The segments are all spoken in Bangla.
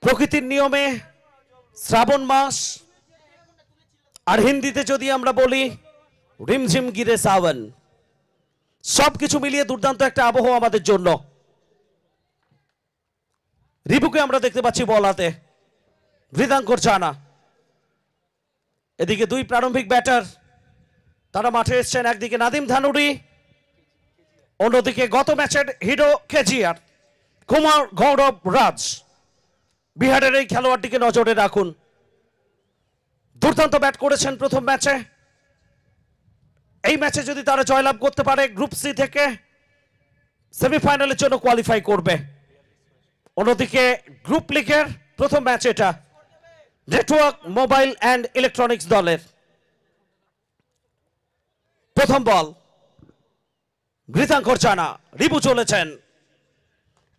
প্রকৃতির নিয়মে শ্রাবণ মাস, আর হিন্দিতে যদি আমরা বলি রিমঝিম গিরে সাवन, সবকিছু মিলিয়ে দুর্দান্ত একটা আবহাওয়া আমাদের জন্য। রিপুকে আমরা দেখতে পাচ্ছি বল হাতে, মৃদাঙ্কর জানা। এদিকে দুই প্রারম্ভিক ব্যাটার তারা মাঠে এসছেন, একদিকে নাদিম ধানুরি, অন্যদিকে গত ম্যাচের হিরো কেজিআর কুমার গৌরব রাজ। বিহারের এই খেলোয়াড়টিকে নজরে রাখুন, দুর্দান্ত ব্যাট করেছেন প্রথম ম্যাচে। এই ম্যাচে যদি তারা জয়লাভ করতে পারে, গ্রুপ সি থেকে সেমিফাইনালের জন্য কোয়ালিফাই করবে। অন্যদিকে গ্রুপ লিগের প্রথম ম্যাচ এটা নেটওয়ার্ক মোবাইল অ্যান্ড ইলেকট্রনিক্স দলের। প্রথম বল, মৃদাঙ্কর জানা, রিপু চলেছেন,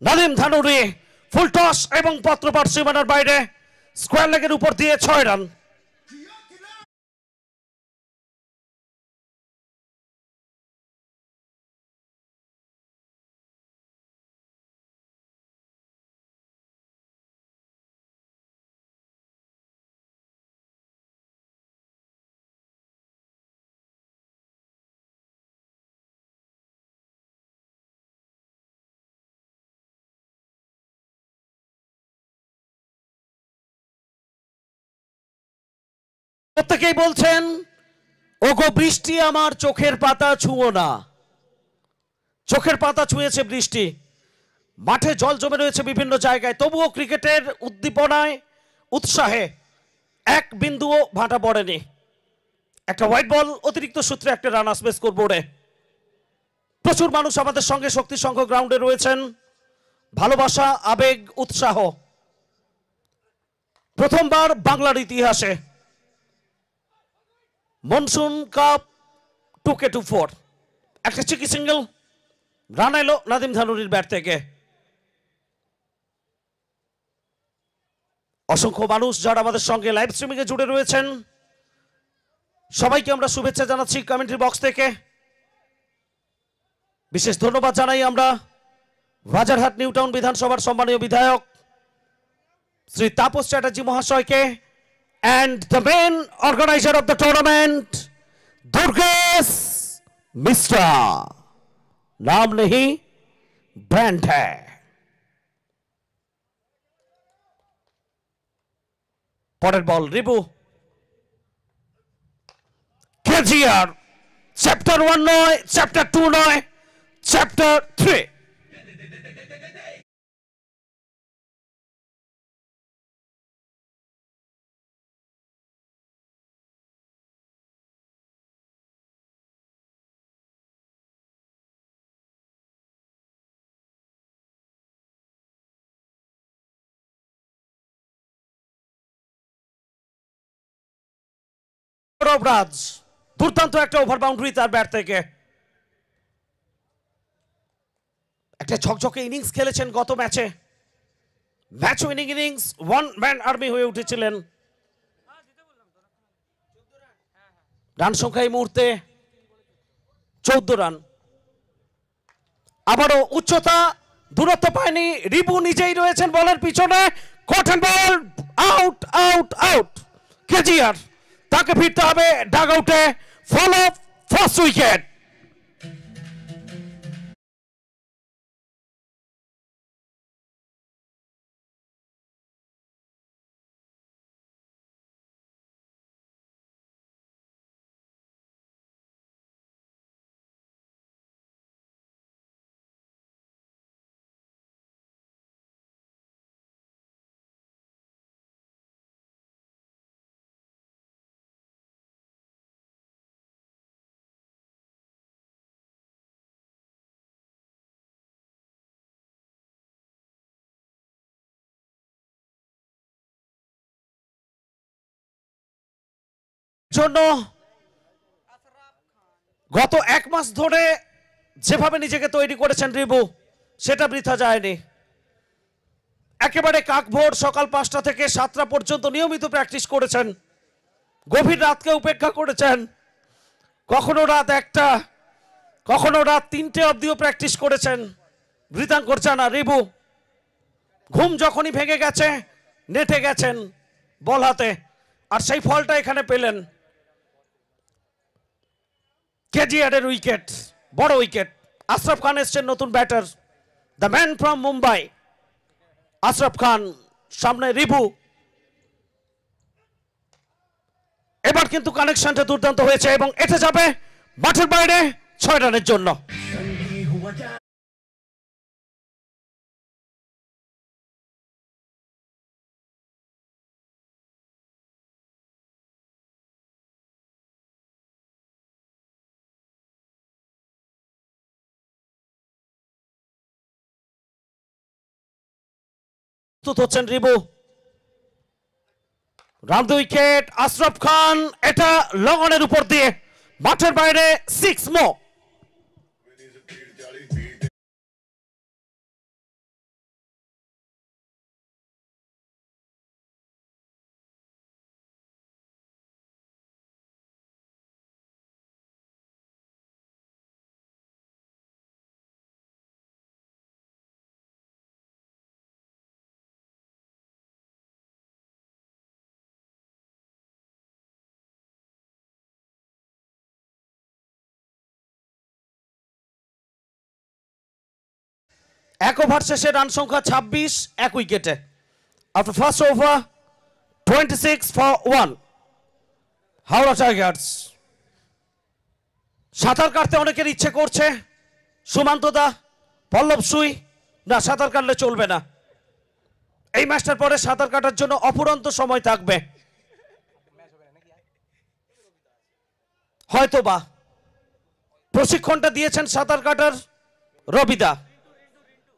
নাদিম ধানুরি ফুল টস এবং পত্রপাঠ সীমানার বাইরে, স্কোয়ার লেগের উপর দিয়ে 6 রান। প্রত্যেকেই বলছেন ওগো বৃষ্টি আমার চোখের পাতা ছুঁয়ো না। চোখের পাতা ছুঁয়েছে বৃষ্টি, মাঠে জল জমে রয়েছে বিভিন্ন জায়গায়, তবুও ক্রিকেটের উদ্দীপনায় উৎসাহে এক বিন্দুও ভাটা পড়েনি। একটা হোয়াইট বল, অতিরিক্ত সূত্রে একটা রান আসবে স্কোরবোর্ডে। প্রচুর মানুষ আমাদের সঙ্গে শক্তি সংঘ গ্রাউন্ডে রয়েছেন, ভালোবাসা, আবেগ, উৎসাহ। প্রথমবার বাংলার ইতিহাসে মনসুন কাপ 2K24 একটা চিকি সিঙ্গেল রান এলো নাদিম ধানুরির ব্যাট থেকে। অসংখ্য মানুষ যারা আমাদের সঙ্গে লাইভ স্ট্রিমিং এ জুড়ে রয়েছেন, সবাইকে আমরা শুভেচ্ছা জানাচ্ছি কমেন্ট্রি বক্স থেকে। বিশেষ ধন্যবাদ জানাই আমরা রাজারহাট নিউ টাউন বিধানসভার সম্মানীয় বিধায়ক শ্রী তাপস চ্যাটার্জি মহাশয়কে, and the main organizer of the tournament, Durgesh Mishra, नाम नहीं ब्रांड है। পরের বল, রিপু, কেজিআর চ্যাপ্টার 1 নয়, চ্যাপ্টার 2 নয়, চ্যাপ্টার 3। রাজ দুর্দান্ত একটা ওভার বাউন্ডারি তার ব্যাট থেকে। একটা ঝকঝকে ইনিংস খেলেছেন গত ম্যাচে, match winning innings, one man army হয়ে উঠেছিলেন। রান সংখ্যা এই মুহূর্তে 14 রান। আবারও উচ্চতা, দূরত্ব পায়নি, রিপু নিজেই রয়েছেন বলের পিছনে, কটন বল, আউট আউট আউট। কেজিআর তাকে ফিরতে হবে ডাগ আউটে, ফলো ফার্স্ট উইকেট। জন্য গত 1 মাস ধরে যেভাবে নিজেকে তৈরি করেছেন রিপু, সেটা বৃথা যায়নি। একেবারে কাকভোর সকাল 5টা থেকে 7টা পর্যন্ত নিয়মিত প্র্যাকটিস করেছেন, গভীর রাতকে উপেক্ষা করেছেন, কখনো রাত 1টা, কখনো রাত 3টে অবধিও প্র্যাকটিস করেছেন। মৃদাঙ্কর জানা, রিপু ঘুম যখনই ভেঙে গেছে নেটে গেছেন বল হাতে, আর সেই ফলটা এখানে পেলেন। কেজিআরের উইকেট, বড় উইকেট। আশরাফ খান এসছেন নতুন batter, the man from Mumbai. Ashraf Khan, সামনে রিভু। এবার কিন্তু কানেকশনটা দুর্দান্ত হয়েছে এবং এটা যাবে মাঠের বাইরে 6 রানের জন্য। হচ্ছেন রিবু, রান উইকেট। আশরাফ খান, এটা লগনের উপর দিয়ে মাঠের বাইরে 6 মো। এক ওভার শেষে রান সংখ্যা 26, 1 উইকেটে। After first over 26 for 1 Howrah Tigers. সাঁতার কাটতে অনেকের ইচ্ছে করছে, সুমান্ত দা, পল্লব সুই, না সাঁতার কাটলে চলবে না। এই ম্যাচটার পরে সাঁতার কাটার জন্য অফুরন্ত সময় থাকবে, হয়তোবা প্রশিক্ষণটা দিয়েছেন সাঁতার কাটার রবিদা।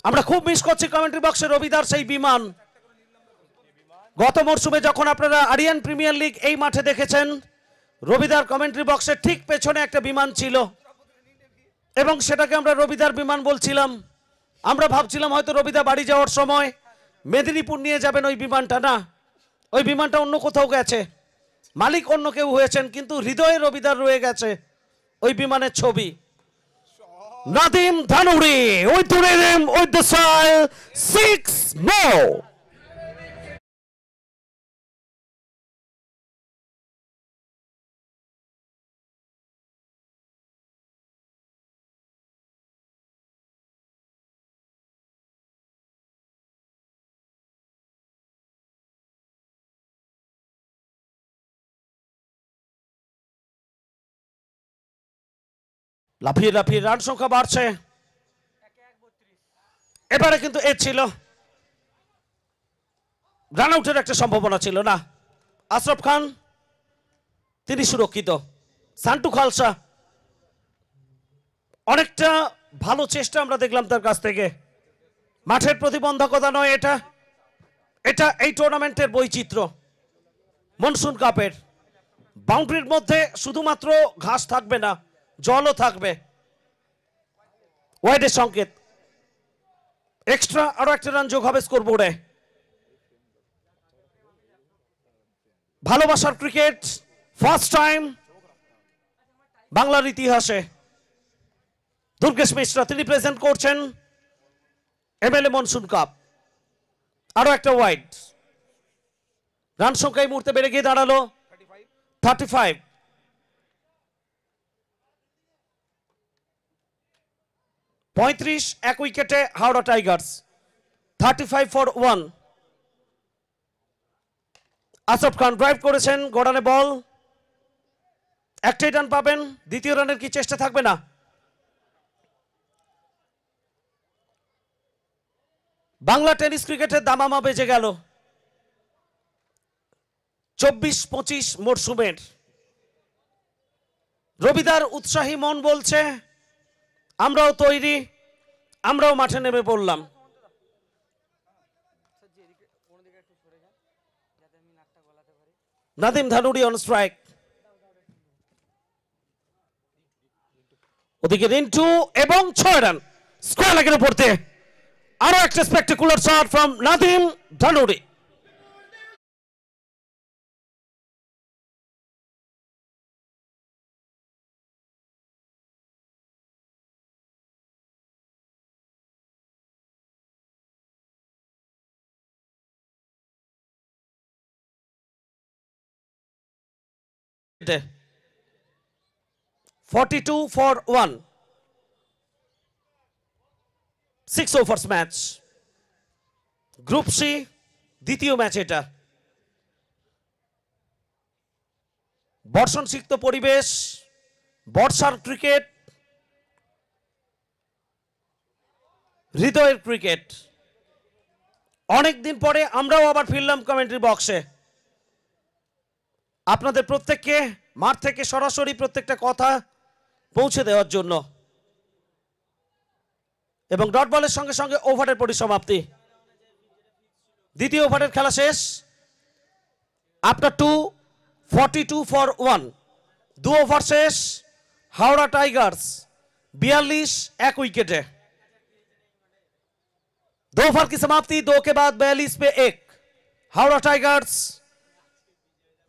আমরা খুব মিস করছি কমেন্ট্রি বক্সে রবিদার সেই বিমান। গত মরশুমে যখন আপনারা আরিয়ান প্রিমিয়ার লিগ এই মাঠে দেখেছেন, রবিদার কমেন্ট্রি বক্সের ঠিক পেছনে একটা বিমান ছিল এবং সেটাকে আমরা রবিদার বিমান বলছিলাম। আমরা ভাবছিলাম হয়তো রবিদা বাড়ি যাওয়ার সময় মেদিনীপুর নিয়ে যাবেন ওই বিমানটা, না, ওই বিমানটা অন্য কোথাও গেছে, মালিক অন্য কেউ হয়েছেন, কিন্তু হৃদয়ে রবিদার রয়ে গেছে ওই বিমানের ছবি। Nadim ধানুরি with the rhythm, with the style, 6 more. লাফিয়ে লাফিয়ে রান সংখ্যা বাড়ছে। এবারে কিন্তু এ ছিল রান আউটের একটা সম্ভাবনা ছিল না। আশরাফ খান তিনি সুরক্ষিত। সান্টু খালসা, অনেকটা ভালো চেষ্টা আমরা দেখলাম তার কাছ থেকে। মাঠের প্রতিবন্ধকতা নয় এটা, এটা এই টুর্নামেন্টের বৈচিত্র্য। মনসুন কাপের বাউন্ডারির মধ্যে শুধুমাত্র ঘাস থাকবে না, জলও থাকবে। ওয়াইডের সংকেত, এক্সট্রা আরো একটা রান যোগ হবে স্কোরবোর্ডে। ভালোবাসার ক্রিকেট ফার্স্ট টাইম বাংলার ইতিহাসে দুর্গেশ মিশ্রা তিনি প্রেজেন্ট করছেন এমএলএ মনসুন কাপ। আরো একটা ওয়াইড, রান সংখ্যা এই মুহূর্তে বেড়ে গিয়ে দাঁড়ালো 35। 35, 1 উইকেটে Howrah Tigers, 35 for 1। Ashraf Khan drive করেছেন, গড়ানে বল, একটাই রান পাবেন। দ্বিতীয় রানের কি চেষ্টা থাকবে না? বাংলা টেনিস ক্রিকেটের দামামা বেজে গেল 24-25 মরশুমের। রবিদার উৎসাহী মন বলছে আমরাও তৈরি, আমরাও মাঠে নেমে পড়লাম। নাদিম ধানুরি অন স্ট্রাইক, ওদিকে রিন্টু এবং 6 রান স্কোয়ার লেগের উপর দিয়ে। আরো একটা spectacular shot from Nadim Dhanuri. 42 for 1, 6 overs match. Group C দ্বিতীয় ম্যাচ এটা। বর্ষণ সিক্ত পরিবেশ, বর্ষার ক্রিকেট, হৃদয়ের ক্রিকেট। অনেকদিন পরে আমরাও আবার ফিরলাম কমেন্ট্রি বক্সে আপনাদের প্রত্যেককে মাঠ থেকে সরাসরি প্রত্যেকটা কথা পৌঁছে দেওয়ার জন্য। এবং ডট বলের সঙ্গে সঙ্গে ওভারের পরিসমাপ্তি। দ্বিতীয় ওভারের খেলা শেষ। আফটার 42 for 1, 2 ওভার শেষ। হাওড়া টাইগার্স 42 1 विकेटे। 2 ओवर की समाप्ति, 2 के बाद 42 पे 1। হাওড়া টাইগার্স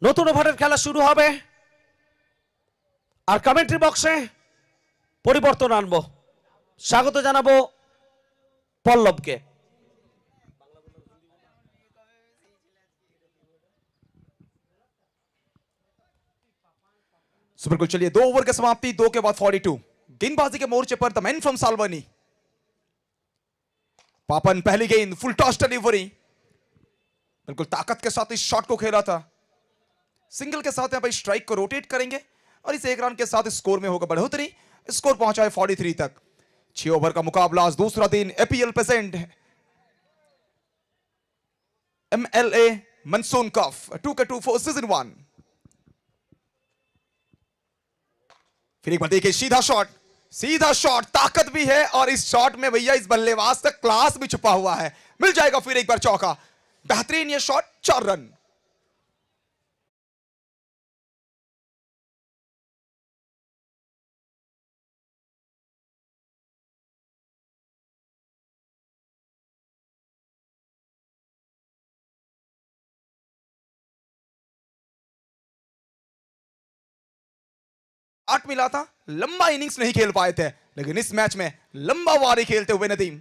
নতুন ওভারের খেলা শুরু হবে। আর কমেন্ট্রি বক্সে পরিবর্তন আনবো। স্বাগত জানাবো পল্লবকে। सो बिल्कुल चलिए 2 ओवर की समाप्ति, 2 के बाद 42। गेंदबाजी के मोर्चे पर द मैन फ्रॉम साल्वनी पापन पहली गेंद फुल टॉस डिलीवरी, बिल्कुल ताकत के साथ इस शॉट को खेला था। सिंगल के साथ यहां पर स्ट्राइक को रोटेट करेंगे और इस 1 रन के साथ स्कोर में होगा बढ़ोतरी। स्कोर पहुंचा है 43 तक। 6 ओवर का मुकाबला, आज दूसरा दिन APL present MLA monsoon cup 2K2 for season 1। फिर एक बार देखिए, सीधा शॉट, ताकत भी है और इस शॉट में भैया इस बल्लेबाज का क्लास भी छुपा हुआ है। मिल जाएगा फिर एक बार चौका। बेहतरीन ये शॉट, 4 रन। आठ मिला था, लंबा इनिंग्स नहीं खेल पाए थे, लेकिन इस मैच में लंबा वारी खेलते हुए नदीम।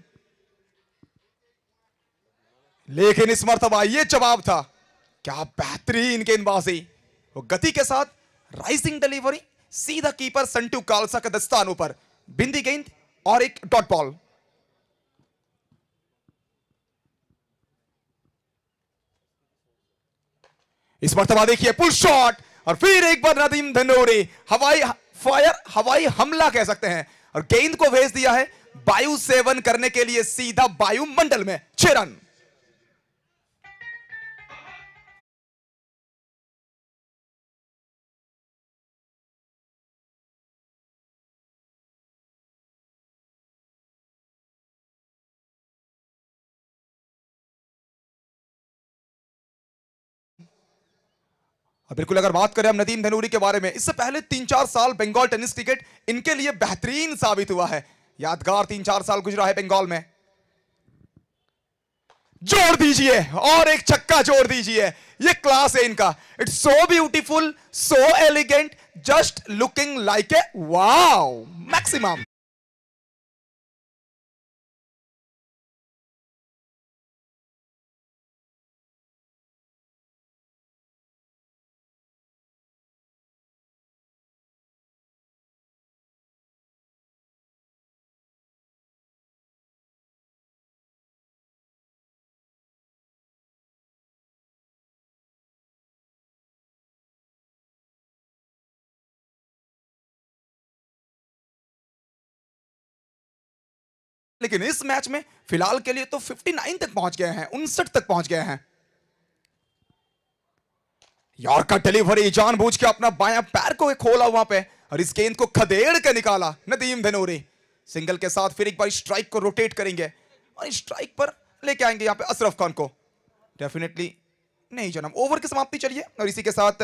लेकिन इस मर्तबा ये जवाब था। क्या बेहतरीन गेंदबाजी, वो गति के साथ राइजिंग डिलीवरी, सीधा कीपर संटू कालसा के दस्तानों पर बिंदी गेंद और एक डॉट बॉल। इस मर्तबा देखिए पुल शॉट और फिर एक बार नदीम धनोरी हवाई फायर, हवाई हमला कह सकते हैं, और गेंद को भेज दिया है वायु सेवन करने के लिए सीधा वायुमंडल में। 6 रन। बिल्कुल अगर बात करें हम नदीम धनूरी के बारे में, इससे पहले 3-4 साल बंगाल टेनिस क्रिकेट इनके लिए बेहतरीन साबित हुआ है। यादगार 3-4 साल गुजरा है बंगाल में। जोड़ दीजिए और एक छक्का जोड़ दीजिए, ये क्लास है इनका। It's so beautiful, so elegant, just looking like a wow maximum. लेकिन इस मैच में फिलहाल के लिए तो 59 तक पहुंच गए हैं, 59 तक पहुंच गए हैं। यॉर्कर डिलीवरी, जानबूझ के अपना बायां पैर को खोला वहां पे और इस गेंद को खदेड़ के निकाला नदीम धनोरी। सिंगल के साथ फिर एक बार स्ट्राइक को रोटेट करेंगे और स्ट्राइक पर लेके आएंगे यहां पे अशरफ खान को। डेफिनेटली नहीं जनाब। ओवर की समाप्ति चलिए, और इसी के साथ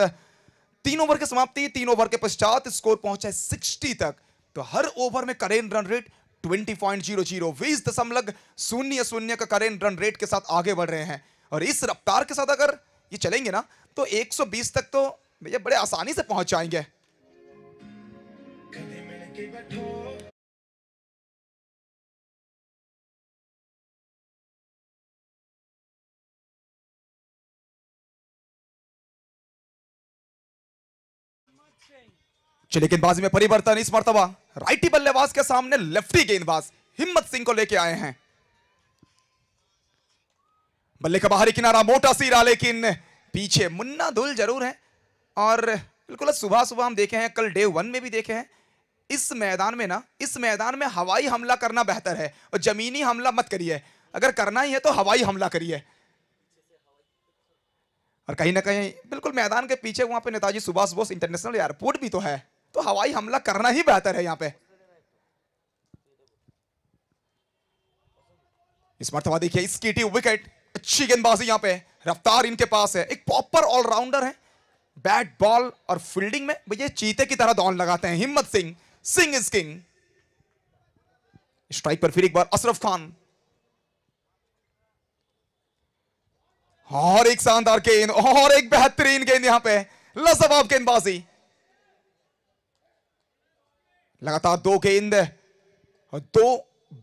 3 ओवर की समाप्ति। 3 ओवर के पश्चात स्कोर पहुंचा है 60 तक। तो हर ओवर में करेंट रन रेट 20.00, 20.00 का करेंट रन रेट के साथ आगे बढ़ रहे हैं। और इस रफ्तार के साथ अगर ये चलेंगे ना तो 120 तक तो भैया बड़े आसानी से पहुंच जाएंगे। चलिए गेंदबाजी में परिवर्तन, इस मर्तबा राइटी बल्लेबाज के सामने लेफ्टी गेंदबाज हिम्मत सिंह को लेके आए हैं। बल्ले का बाहरी किनारा मोटा सीरा, लेकिन पीछे मुन्ना धुल जरूर है। और बिल्कुल सुबह सुबह हम देखे हैं, कल डे 1 में भी देखे हैं, इस मैदान में ना, इस मैदान में हवाई हमला करना बेहतर है और जमीनी हमला मत करिए। अगर करना ही है तो हवाई हमला करिए। और कहीं ना कहीं बिल्कुल मैदान के पीछे वहां पे नेताजी सुभाष बोस इंटरनेशनल एयरपोर्ट भी तो है, तो हवाई हमला करना ही बेहतर है यहां पे। इस मर्तबा देखिए इसकी विकेट, अच्छी गेंदबाजी यहां पे, रफ्तार इनके पास है, एक प्रॉपर ऑलराउंडर है। बैट बॉल और फील्डिंग में भैया चीते की तरह दौड़ लगाते हैं हिम्मत Singh. Singh is king. Strike पर फिर एक बार अशरफ खान, और एक शानदार गेंद और एक बेहतरीन गेंद यहां पे, लाजवाब गेंदबाजी। लगातार 2 गेंद और 2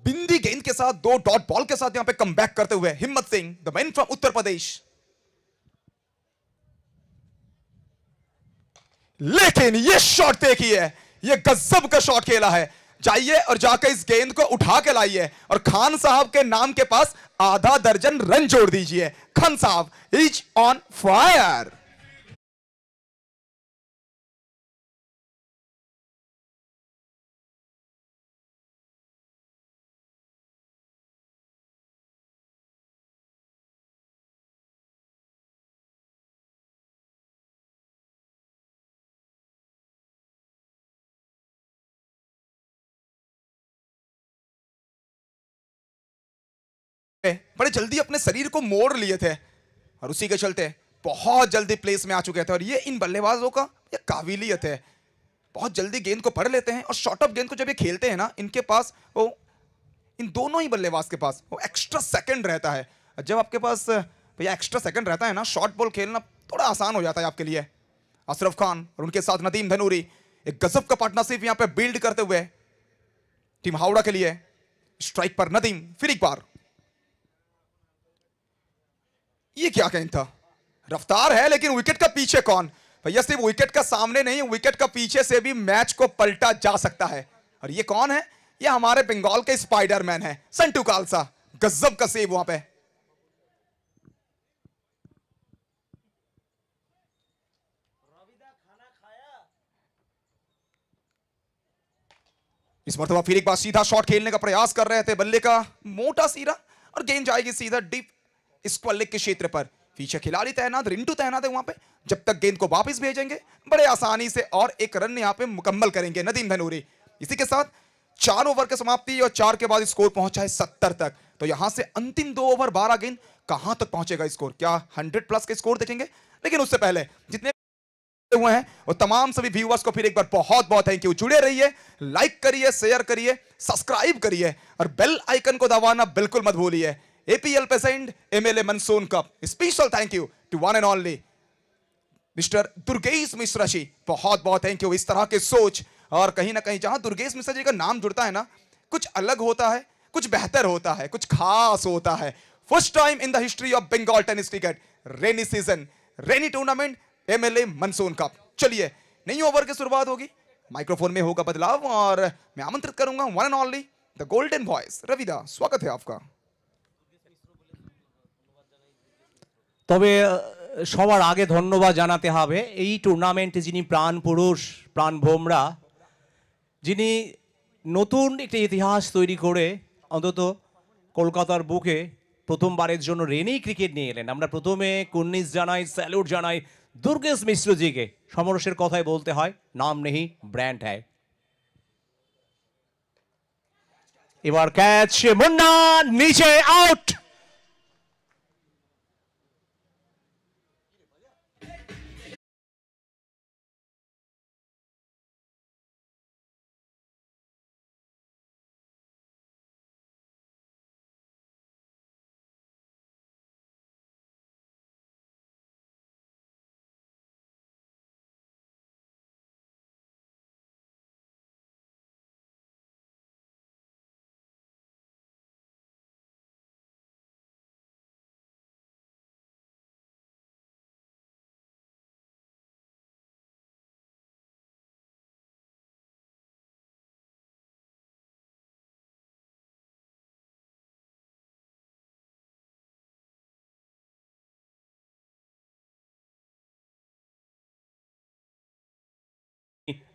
बिंदी गेंद के साथ, 2 डॉट बॉल के साथ यहां पे कमबैक करते हुए हिम्मत Singh, the man from Uttar Pradesh. लेकिन ये शॉट देखिए, ये गजब का शॉट खेला है। जाइए और जाकर इस गेंद को उठा के लाइए और खान साहब के नाम के पास आधा दर्जन रन जोड़ दीजिए। खान साहब इज ऑन फायर। बड़े जल्दी अपने शरीर को मोड़ लिए थे और उसी के चलते बहुत जल्दी प्लेस में आ चुके थे। और ये इन बल्लेबाजों का ये काबिलियत है, बहुत जल्दी गेंद को पढ़ लेते हैं। और शॉर्ट ऑफ गेंद को जब ये खेलते हैं ना, इनके पास वो, इन दोनों ही बल्लेबाज के पास वो एक्स्ट्रा सेकंड रहता है। जब आपके पास भैया एक्स्ट्रा सेकंड रहता है ना, शॉर्ट बॉल खेलना थोड़ा आसान हो जाता है आपके लिए। अशरफ खान और उनके साथ नदीम धनूरी एक गजब का पार्टनरशिप यहां पे बिल्ड करते हुए टीम हावड़ा के लिए। स्ट्राइक पर नदीम, फिर एक बार, ये क्या गेंद था, रफ्तार है लेकिन विकेट का पीछे कौन। भैया सिर्फ विकेट का सामने नहीं, विकेट का पीछे से भी मैच को पलटा जा सकता है। और ये कौन है, ये हमारे बंगाल के स्पाइडरमैन है, संटू खालसा। गजब का सेव वहां पे। इस मरतबा फिर एक बार सीधा शॉट खेलने का प्रयास कर रहे थे, बल्ले का मोटा सीरा और गेंद जाएगी सीधा डीप स्क्वायर लेग के क्षेत्र पर। पीछे खिलाड़ी तैनात, रिंटू तैनात है वहां पे। जब तक गेंद को वापस भेजेंगे बड़े आसानी से और एक रन यहां पे मुकम्मल करेंगे नदीम धनूरी। इसी के साथ 4 ओवर की समाप्ति और 4 के बाद स्कोर पहुंचा है 70 तक। तो यहां से अंतिम 2 ओवर 12 गेंद कहां तक पहुंचेगा स्कोर, क्या 100 प्लस के स्कोर देखेंगे। लेकिन उससे पहले जितने हुए हैं और तमाम सभी व्यूअर्स को फिर एक बार बहुत बहुत थैंक यू। जुड़े रहिए, लाइक करिए, शेयर करिए, सब्सक्राइब करिए और बेल आइकन को दबाना बिल्कुल मत भूलिए। APL present MLA monsoon cup, special thank you to one and only mister Durgesh Mishra ji, बहुत बहुत थैंक यू। इस तरह के सोच, और कहीं ना कहीं जहां दुर्गेश मिश्रा जी का नाम जुड़ता है ना, कुछ अलग होता है, कुछ बेहतर होता है, कुछ खास होता है। First time in the history of Bengal tennis cricket, rainy season, rainy tournament, MLA monsoon cup. चलिए नई ओवर की शुरुआत होगी, माइक्रोफोन में होगा बदलाव और मैं आमंत्रित करूंगा one and only the golden voice Ravida. स्वागत है आपका। তবে সবার আগে ধন্যবাদ জানাতে হবে এই টুর্নামেন্টে যিনি প্রাণ পুরুষ, প্রাণ ভোমরা, যিনি নতুন একটি ইতিহাস তৈরি করে অন্তত কলকাতার বুকে প্রথমবারের জন্য রেনেই ক্রিকেট নিয়ে এলেন। আমরা প্রথমে কুর্নিশ জানাই, স্যালুট জানাই দুর্গেশ মিশ্রজিকে। সমরসের কথাই বলতে হয়, নাম নেই ব্র্যান্ড হ্যায়। এবার ক্যাচ, মুন্না নিচে, আউট।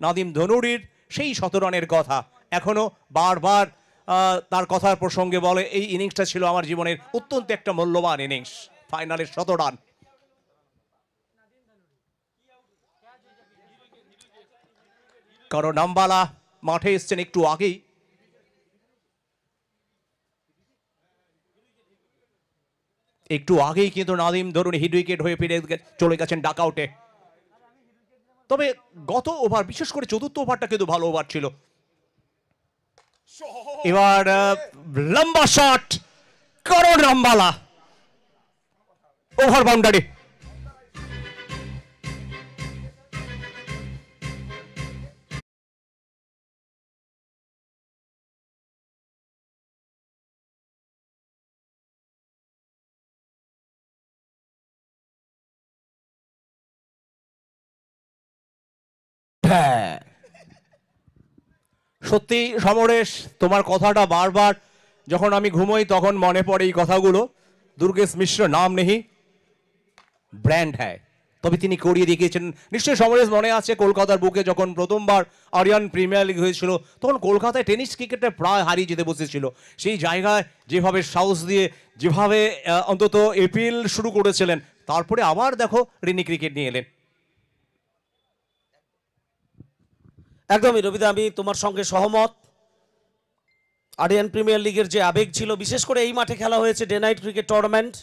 নাদিম ধনুরির সেই 17 রানের কথা এখনো বারবার তার কথার প্রসঙ্গে বলে, এই ইনিংসটা ছিল আমার জীবনের অত্যন্ত একটা মূল্যবান ইনিংস, ফাইনালের 17 রান। কারণ নামবালা মাঠে এসছেন একটু আগেই, কিন্তু নাদিম ধরুন হিট উইকেট হয়ে ফিরে চলে গেছেন ডাক আউটে। তবে গত ওভার, বিশেষ করে চতুর্থ ওভারটা কিন্তু ভালো ওভার ছিল। এবার লম্বা শট করণ রামবালা, ওভার বাউন্ডারি। সত্যি সমরেশ, তোমার কথাটা বারবার যখন আমি ঘুমোই তখন মনে পড়ে এই কথাগুলো। দুর্গেশ মিশ্র নাম নেই, ব্র্যান্ড হ্যায়। তবে তিনি করিয়ে দেখিয়েছেন। নিশ্চয়ই সমরেশ মনে আছে কলকাতার বুকে যখন প্রথমবার আরিয়ান প্রিমিয়ার লিগ হয়েছিল, তখন কলকাতায় টেনিস ক্রিকেটে প্রায় হারিয়ে যেতে বসেছিল। সেই জায়গায় যেভাবে সাহস দিয়ে, যেভাবে অন্তত এপিএল শুরু করেছিলেন, তারপরে আবার দেখো রিনি ক্রিকেট নিয়ে এলেন। একদমই রবিদা, আমি তোমার সঙ্গে সহমত। আরিয়ান প্রিমিয়ার লিগের যে আবেগ ছিল, বিশেষ করে এই মাঠে খেলা হয়েছে ডে নাইট ক্রিকেট টুর্নামেন্ট,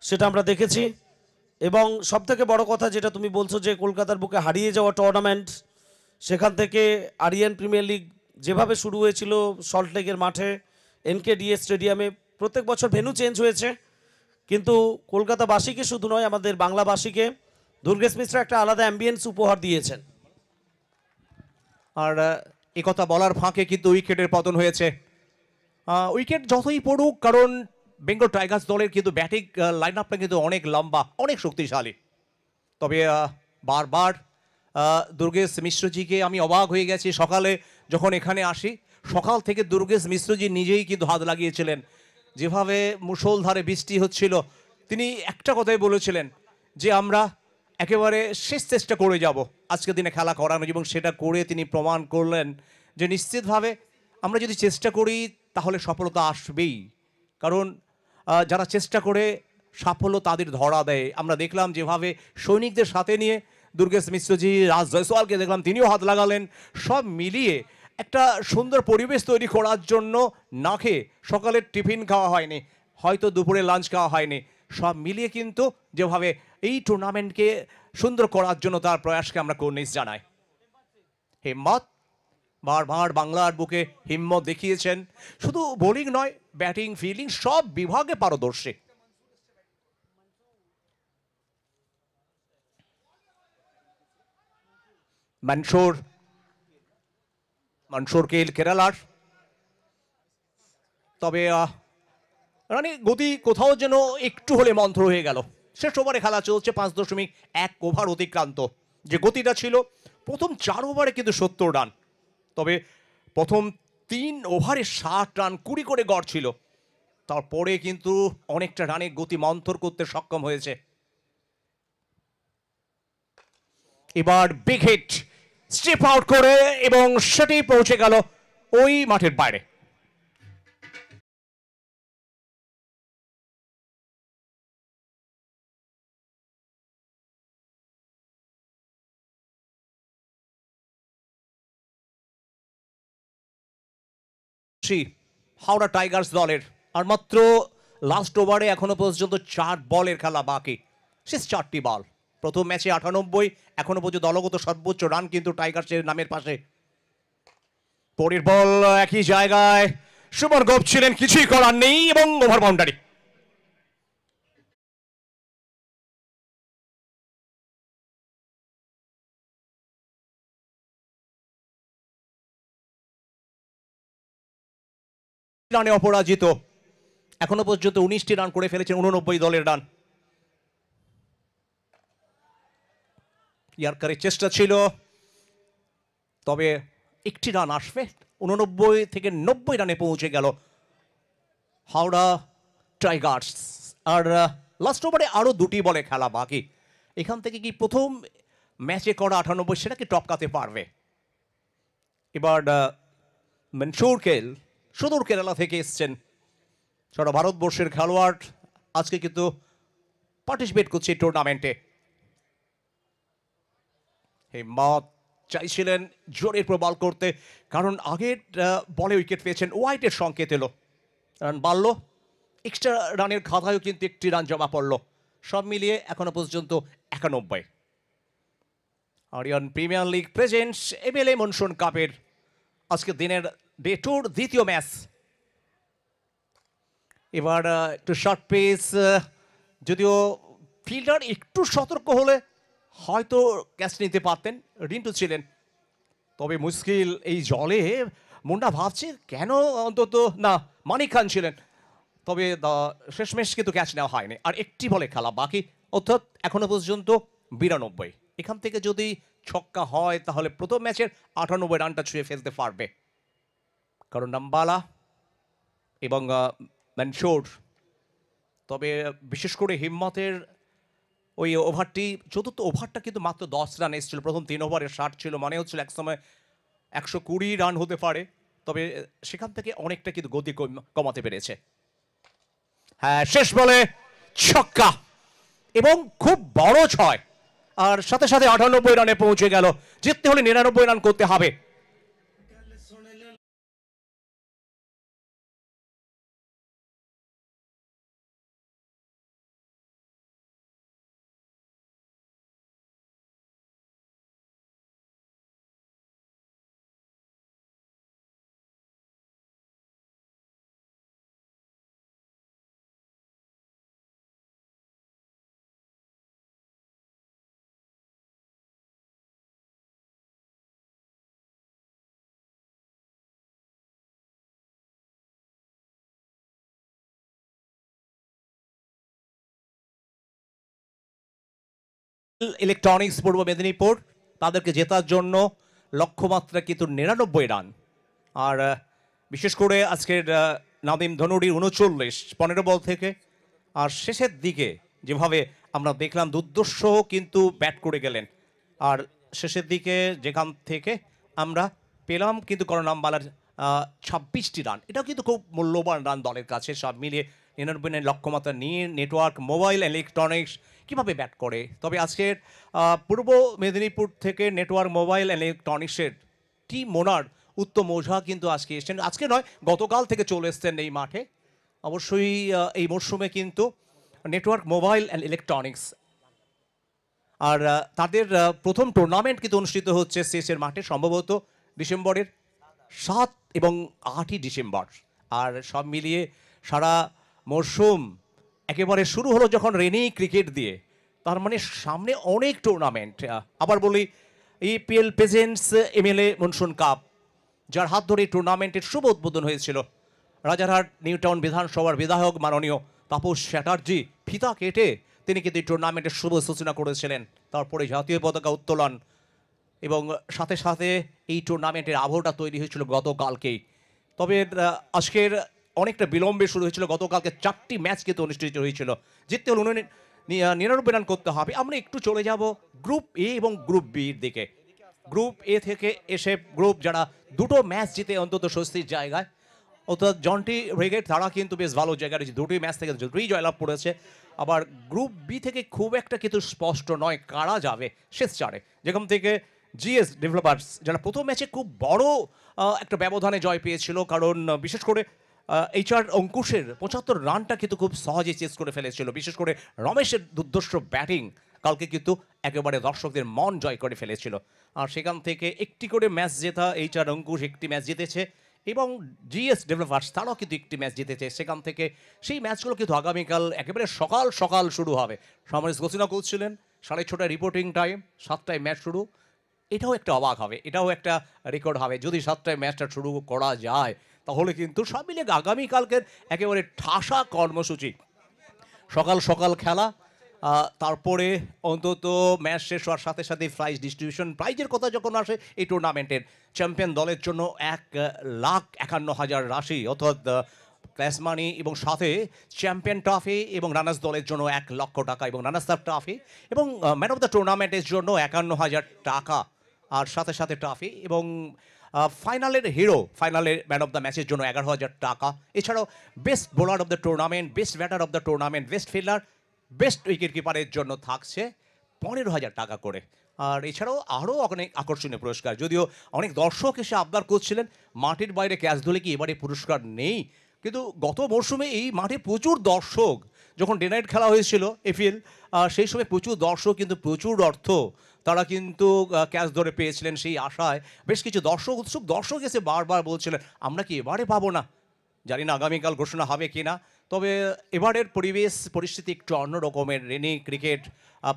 সেটা আমরা দেখেছি। এবং সবথেকে বড় কথা যেটা তুমি বলছো যে কলকাতার বুকে হারিয়ে যাওয়া টুর্নামেন্ট, সেখান থেকে আরিয়ান প্রিমিয়ার লিগ যেভাবে শুরু হয়েছিল সল্টলেকের মাঠে এনকেডিএ স্টেডিয়ামে, প্রত্যেক বছর ভেন্যু চেঞ্জ হয়েছে, কিন্তু কলকাতাবাসীকে শুধু নয়, আমাদের বাংলাবাসীকে দুর্গেশ মিশ্র একটা আলাদা অ্যাম্বিয়েন্স উপহার দিয়েছেন। আর একথা বলার ফাঁকে কিন্তু উইকেটের পতন হয়েছে। উইকেট যতই পড়ুক, কারণ বেঙ্গল টাইগার্স দলের কিন্তু ব্যাটিং লাইন আপটা কিন্তু অনেক লম্বা, অনেক শক্তিশালী। তবে বারবার দুর্গেশ মিশ্রজিকে আমি অবাক হয়ে গেছি। সকালে যখন এখানে আসি, সকাল থেকে দুর্গেশ মিশ্রজি নিজেই কিন্তু হাত লাগিয়েছিলেন। যেভাবে মুষলধারে বৃষ্টি হচ্ছিল, তিনি একটা কথাই বলেছিলেন যে আমরা একেবারে শেষ চেষ্টা করে যাব আজকের দিনে খেলা করানোর, এবং সেটা করে তিনি প্রমাণ করলেন যে নিশ্চিতভাবে আমরা যদি চেষ্টা করি তাহলে সফলতা আসবেই। কারণ যারা চেষ্টা করে সাফল্য তাদের ধরা দেয়। আমরা দেখলাম যেভাবে সৈনিকদের সাথে নিয়ে দুর্গেশ মিশ্রজি, রাজ জয়সওয়ালকে দেখলাম তিনিও হাত লাগালেন। সব মিলিয়ে একটা সুন্দর পরিবেশ তৈরি করার জন্য না খেয়ে সকালের টিফিন খাওয়া হয়নি, হয়তো দুপুরে লাঞ্চ খাওয়া হয়নি, সব মিলিয়ে কিন্তু যেভাবে এই টুর্নামেন্টকে সুন্দর করার জন্য তার প্রয়াসকে আমরা কর্নিশ জানাই। হিম্মত, বারবার বাংলার বুকে হিম্মত দেখিয়েছেন। শুধু বোলিং নয়, ব্যাটিং, ফিল্ডিং সব বিভাগে পারদর্শী। মনসুর কেল কেরালার। তবে রানি গতি কোথাও যেন একটু হলে মন্থর হয়ে গেল। শেষ ওভারে খেলা চলছে, 5.1 ওভার অতিক্রান্ত। যে গতিটা ছিল প্রথম 4 ওভারে কিন্তু 70 রান, তবে প্রথম 3 ওভারে 60 রান, 20 করে গড় ছিল। তারপরে কিন্তু অনেকটা রানের গতি মন্থর করতে সক্ষম হয়েছে। এবার বিগ হিট, স্টেপ আউট করে, এবং সেটাই পৌঁছে গেল ওই মাঠের বাইরে। হাওড়া টাইগার্স দলের আর মাত্র লাস্ট ওভারে এখনো পর্যন্ত 4 বলের খেলা বাকি, শেষ 4টি বল। প্রথম ম্যাচে 98, এখনো পর্যন্ত দলগত সর্বোচ্চ রান কিন্তু টাইগার্সের নামের পাশে। পরের বল একই জায়গায়, সুমন গোপ ছিলেন, কিছুই করার নেই, এবং ওভার বাউন্ডারি। রানে অপরাজিত, এখনো পর্যন্ত 19টি রান করে ফেলেছেন 89 দলের রান। ইয়ার্কারের চেষ্টা ছিল, তবে একটি রান আসবে। 89 থেকে 90 রানে পৌঁছে গেল হাওড়া টাইগার্স। আর লাস্ট ওভারে আরো 2টি বলে খেলা বাকি। এখান থেকে কি প্রথম ম্যাচে করা 98 সেটাকে টপকাতে পারবে। এবার মনসুর কেল সুদূর কেরালা থেকে এসছেন, সারা ভারতবর্ষের খেলোয়াড় আজকে কিন্তু পার্টিসিপেট করছে এই টুর্নামেন্টে। হিম্মত চাইছিলেন জোরের প্রবল করতে, কারণ আগের বলে উইকেট পেয়েছেন, ওয়াইটের সংকেত এলো, রান বাড়লো, এক্সট্রা রানের খাতায়ও কিন্তু একটি রান জমা পড়লো, সব মিলিয়ে এখনো পর্যন্ত 91। Aryan premier league presents MLA monsoon কাপের আজকে দিনের ডে টুর দ্বিতীয় ম্যাচ। এবার একটু শর্ট পেস, যদিও ফিল্ডার একটু সতর্ক হলে হয়তো ক্যাচ নিতে পারতেন, রিন্টু ছিলেন, তবে মুশকিল এই জলে। মুন্ডা ভাবছে কেন অন্তত না, মানিক খান ছিলেন, তবে শেষমেশ কিন্তু ক্যাচ নেওয়া হয়নি। আর একটি বলে খেলা বাকি, অর্থাৎ এখনো পর্যন্ত 92। এখান থেকে যদি ছক্কা হয় তাহলে প্রথম ম্যাচের 98 রানটা ছুঁয়ে ফেলতে পারবে, কারণ নাম্বালা এবং ম্যানশোর। তবে বিশেষ করে হিম্মতের ওই ওভারটি, চতুর্থ ওভারটা কিন্তু মাত্র 10 রান এসেছিল, প্রথম 3 ওভারে 60 ছিল, মনে হচ্ছিল একসময় 120 রান হতে পারে, তবে সেখান থেকে অনেকটা কিন্তু গতি কমাতে পেরেছে। হ্যাঁ, শেষ বলে ছক্কা এবং খুব বড় 6, আর সাথে সাথে 98 রানে পৌঁছে গেল। জিততে হলে 99 রান করতে হবে। ইলেকট্রনিক্স পূর্ব মেদিনীপুর, তাদেরকে জেতার জন্য লক্ষ্যমাত্রা কিন্তু 99 রান। আর বিশেষ করে আজকের নাদিম ধনুরির 39 15 বল থেকে, আর শেষের দিকে যেভাবে আমরা দেখলাম দুর্দর্শ কিন্তু ব্যাট করে গেলেন, আর শেষের দিকে যেখান থেকে আমরা পেলাম কিন্তু করোনামবালার 26টি রান, এটাও কিন্তু খুব মূল্যবান রান দলের কাছে। সব মিলিয়ে 99 লক্ষ্যমাত্রা নিয়ে নেটওয়ার্ক মোবাইল ইলেকট্রনিক্স কীভাবে ব্যাট করে। তবে আজকের পূর্ব মেদিনীপুর থেকে নেটওয়ার্ক মোবাইল ইলেকট্রনিক্সের টিম ওনার উত্তম ওঝা কিন্তু আজকে এসছেন, আজকে নয় গতকাল থেকে চলে এসছেন এই মাঠে। অবশ্যই এই মরশুমে কিন্তু নেটওয়ার্ক মোবাইল অ্যান্ড ইলেকট্রনিক্স, আর তাদের প্রথম টুর্নামেন্ট কিন্তু অনুষ্ঠিত হচ্ছে সিএসের মাঠে, সম্ভবত ডিসেম্বরের 7 এবং 8ই ডিসেম্বর। আর সব মিলিয়ে সারা মরশুম একেবারে শুরু হলো যখন রেনি ক্রিকেট দিয়ে, তার মানে সামনে অনেক টুর্নামেন্ট। আবার বলি, EPL presents MLA monsoon cup, যার হাত ধরে টুর্নামেন্টের শুভ উদ্বোধন হয়েছিল। রাজারহাট নিউ টাউন বিধানসভার বিধায়ক মাননীয় তাপস চ্যাটার্জি ফিতা কেটে তিনি কিন্তু এই টুর্নামেন্টের শুভ সূচনা করেছিলেন, তারপরে জাতীয় পতাকা উত্তোলন, এবং সাথে সাথে এই টুর্নামেন্টের আবহটা তৈরি হয়েছিল গতকালকেই। তবে আজকের অনেকটা বিলম্বে শুরু হয়েছিল, গতকালকে 4টি ম্যাচ কিন্তু অনুষ্ঠিত হয়েছিল, জিততে হলে 99 রান করতে হবে। আমরা একটু চলে যাব গ্রুপ এ এবং গ্রুপ বির দিকে। গ্রুপ এ থেকে এসে গ্রুপ যারা দুটো ম্যাচ জিতে অন্তত স্বস্তির জায়গায়, অর্থাৎ জন্টি ব্রিগেড, তারা কিন্তু বেশ ভালো জায়গায় রয়েছে, দুটোই ম্যাচ থেকে দুটোই জয়লাভ করেছে। আবার গ্রুপ বি থেকে খুব একটা কিন্তু স্পষ্ট নয় কারা যাবে শেষ চারে, যেখান থেকে জিএস ডেভেলপার্স, যারা প্রথম ম্যাচে খুব বড় একটা ব্যবধানে জয় পেয়েছিল, কারণ বিশেষ করে এইচআর অঙ্কুশের 75 রানটা কিন্তু খুব সহজে চেস করে ফেলেছিল। বিশেষ করে রমেশের দুর্ধর্ষ ব্যাটিং কালকে কিন্তু একেবারে দর্শকদের মন জয় করে ফেলেছিল। আর সেখান থেকে একটি করে ম্যাচ জেতা এইচআর অঙ্কুশ একটি ম্যাচ জিতেছে, এবং জিএস ডেভেলপার্স তারাও কিন্তু একটি ম্যাচ জিতেছে। সেখান থেকে সেই ম্যাচগুলো কিন্তু আগামীকাল একেবারে সকাল সকাল শুরু হবে। সমরেশ ঘোষণা করছিলেন 6:30 রিপোর্টিং টাইম, 7টায় ম্যাচ শুরু। এটাও একটা অবাক হবে, এটাও একটা রেকর্ড হবে যদি 7টায় ম্যাচটা শুরু করা যায়, তাহলে কিন্তু সব মিলিয়ে আগামীকালকের একেবারে ঠাসা কর্মসূচি। সকাল সকাল খেলা, তারপরে অন্তত ম্যাচ শেষ হওয়ার সাথে সাথে প্রাইজ ডিস্ট্রিবিউশন। প্রাইজের কথা যখন আসে এই টুর্নামেন্টের চ্যাম্পিয়ন দলের জন্য 1,51,000 রাশি, অর্থাৎ প্রাইজ মানি এবং সাথে চ্যাম্পিয়ন ট্রফি এবং রানার্স দলের জন্য 1,00,000 টাকা এবং রানার্স আপ ট্রফি এবং ম্যান অফ দ্য টুর্নামেন্টের জন্য 51,000 টাকা আর সাথে সাথে ট্রফি এবং ফাইনালের হিরো ফাইনালের ম্যান অফ দ্য ম্যাচের জন্য 11,000 টাকা। এছাড়াও best bowler of the tournament, best batter of the tournament, best fielder, best wicket কিপারের জন্য থাকছে 15,000 টাকা করে। আর এছাড়াও আরও অনেক আকর্ষণীয় পুরস্কার, যদিও অনেক দর্শক এসে আবদার করছিলেন মাঠের বাইরে ক্যাচ ধরলে কি এবারে পুরস্কার নেই, কিন্তু গত মরশুমে এই মাঠে প্রচুর দর্শক, যখন ডে নাইট খেলা হয়েছিল এপিএল, সেই সময় প্রচুর দর্শক কিন্তু প্রচুর অর্থ তারা কিন্তু ক্যাচ ধরে পেয়েছিলেন। সেই আশায় বেশ কিছু উৎসুক দর্শক এসে বারবার বলছিলেন আমরা কি এবারে পাবো না, জানি না আগামীকাল ঘোষণা হবে কি না। তবে এবারের পরিস্থিতি একটু অন্য রকমের। রেনি ক্রিকেট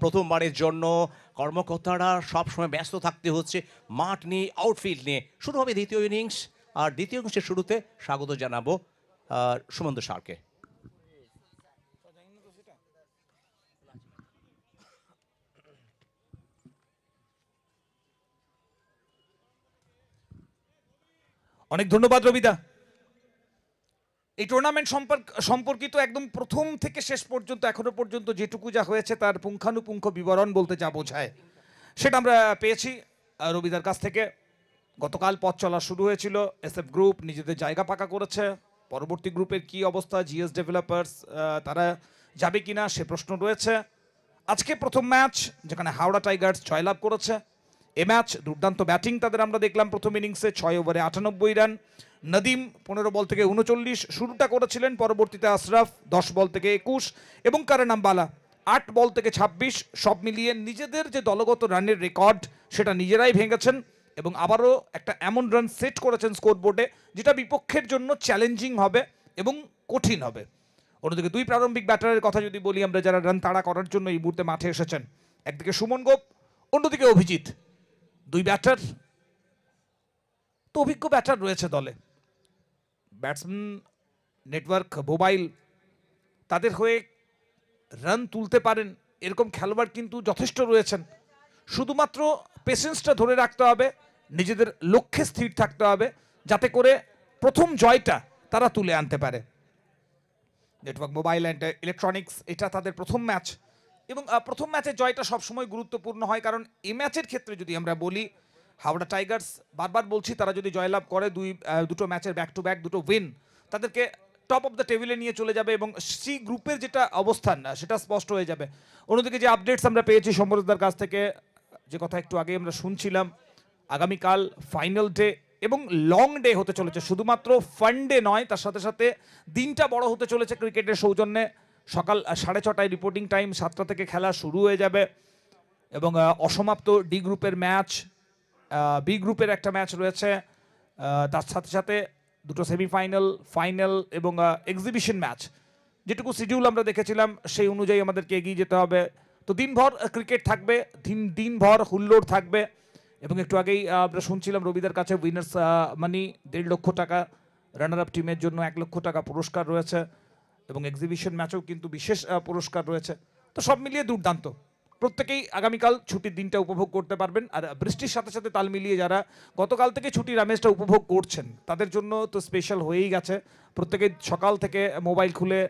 প্রথমবারের জন্য কর্মকর্তারা সবসময় ব্যস্ত থাকতে হচ্ছে মাঠ নিয়ে, আউটফিল্ড নিয়ে। শুরু হবে দ্বিতীয় ইনিংস, আর দ্বিতীয় ইনিংসের শুরুতে স্বাগত জানাবো সুমন্ত সারকে। অনেক ধন্যবাদ রবিদা। এই টুর্নামেন্ট সম্পর্কিত একদম প্রথম থেকে শেষ পর্যন্ত এখনো পর্যন্ত যেটুকু যা হয়েছে তার পুঙ্খানুপুঙ্খ বিবরণ বলতে যা বোঝায় সেটা আমরা পেয়েছি রবিদার কাছ থেকে। গতকাল পথ চলা শুরু হয়েছিল, এসএফ গ্রুপ নিজেদের জায়গা পাকা করেছে। পরবর্তী গ্রুপের কি অবস্থা, জিএস ডেভেলপার্স তারা যাবে কিনা সে প্রশ্ন রয়েছে। আজকে প্রথম ম্যাচ যেখানে হাওড়া টাইগার্স জয়লাভ করেছে। এ ম্যাচ দুর্দান্ত ব্যাটিং তাদের আমরা দেখলাম প্রথম ইনিংসে, 6 ওভারে 98 রান। নদীম 15 বল থেকে 39 শুরুটা করেছিলেন, পরবর্তীতে আশরাফ 10 বল থেকে 21 এবং কারণ আম্বালা 8 বল থেকে 26। সব মিলিয়ে নিজেদের যে দলগত রানের রেকর্ড সেটা নিজেরাই ভেঙেছেন এবং আবারও একটা এমন রান সেট করেছেন স্কোরবোর্ডে যেটা বিপক্ষের জন্য চ্যালেঞ্জিং হবে এবং কঠিন হবে। অন্যদিকে দুই প্রারম্ভিক ব্যাটারের কথা যদি বলি আমরা, যারা রান তাড়া করার জন্য এই মুহূর্তে মাঠে এসেছেন, একদিকে সুমন গোপ, অন্যদিকে অভিজিৎ, দুই ব্যাটার তো অভিজ্ঞ ব্যাটার রয়েছে দলে। ব্যাটসম্যান নেটওয়ার্ক মোবাইল তাদের হয়ে রান তুলতে পারেন এরকম খেলোয়াড় কিন্তু যথেষ্ট রয়েছেন। শুধুমাত্র পেশেন্সটা ধরে রাখতে হবে, নিজেদের লক্ষ্যে স্থির থাকতে হবে যাতে করে প্রথম জয়টা তারা তুলে আনতে পারে। নেটওয়ার্ক মোবাইল অ্যান্ড ইলেকট্রনিক্স এটা তাদের প্রথম ম্যাচ এবং প্রথম ম্যাচের জয়টা সবসময় গুরুত্বপূর্ণ হয়, কারণ এই ম্যাচের ক্ষেত্রে যদি আমরা বলি হাওড়া টাইগার্স বারবার বলছি তারা যদি জয়লাভ করে দুটো ম্যাচের ব্যাক টু ব্যাক দুটো উইন তাদেরকে টপ অফ দ্য টেবিলে নিয়ে চলে যাবে এবং সি গ্রুপের যেটা অবস্থান সেটা স্পষ্ট হয়ে যাবে। অন্যদিকে যে আপডেটস আমরা পেয়েছি সমরদার কাছ থেকে, যে কথা একটু আগে আমরা শুনছিলাম, আগামীকাল ফাইনাল ডে এবং লং ডে হতে চলেছে, শুধুমাত্র ফান ডে নয়, তার সাথে সাথে দিনটা বড় হতে চলেছে ক্রিকেটের সৌজন্যে। সকাল 6:30 রিপোর্টিং টাইম, 7টা থেকে খেলা শুরু হয়ে যাবে এবং অসমাপ্ত ডি গ্রুপের ম্যাচ, বি গ্রুপের একটা ম্যাচ রয়েছে, তার সাথে সাথে দুটো সেমিফাইনাল, ফাইনাল এবং এক্সিবিশন ম্যাচ। যেটুকু শিডিউল আমরা দেখেছিলাম সেই অনুযায়ী আমাদেরকে এগিয়ে যেতে হবে। তো দিনভর ক্রিকেট থাকবে, দিনভর হুল্লোড় থাকবে এবং একটু আগেই আমরা শুনছিলাম রবিদার কাছে উইনার্স মানি 1.5 লক্ষ টাকা, রানার আপ টিমের জন্য 1 লক্ষ টাকা পুরস্কার রয়েছে এবং এক্সিবিশন ম্যাচেও কিন্তু বিশেষ পুরস্কার রয়েছে। তো সব মিলিয়ে দুর্দান্ত। প্রত্যেকেই আগামীকাল ছুটির দিনটা উপভোগ করতে পারবেন। আর বৃষ্টির সাথে সাথে তাল মিলিয়ে যারা গতকাল থেকে ছুটির আমেজটা উপভোগ করছেন তাদের জন্য তো স্পেশাল হয়েই গেছে। প্রত্যেকেই সকাল থেকে মোবাইল খুলে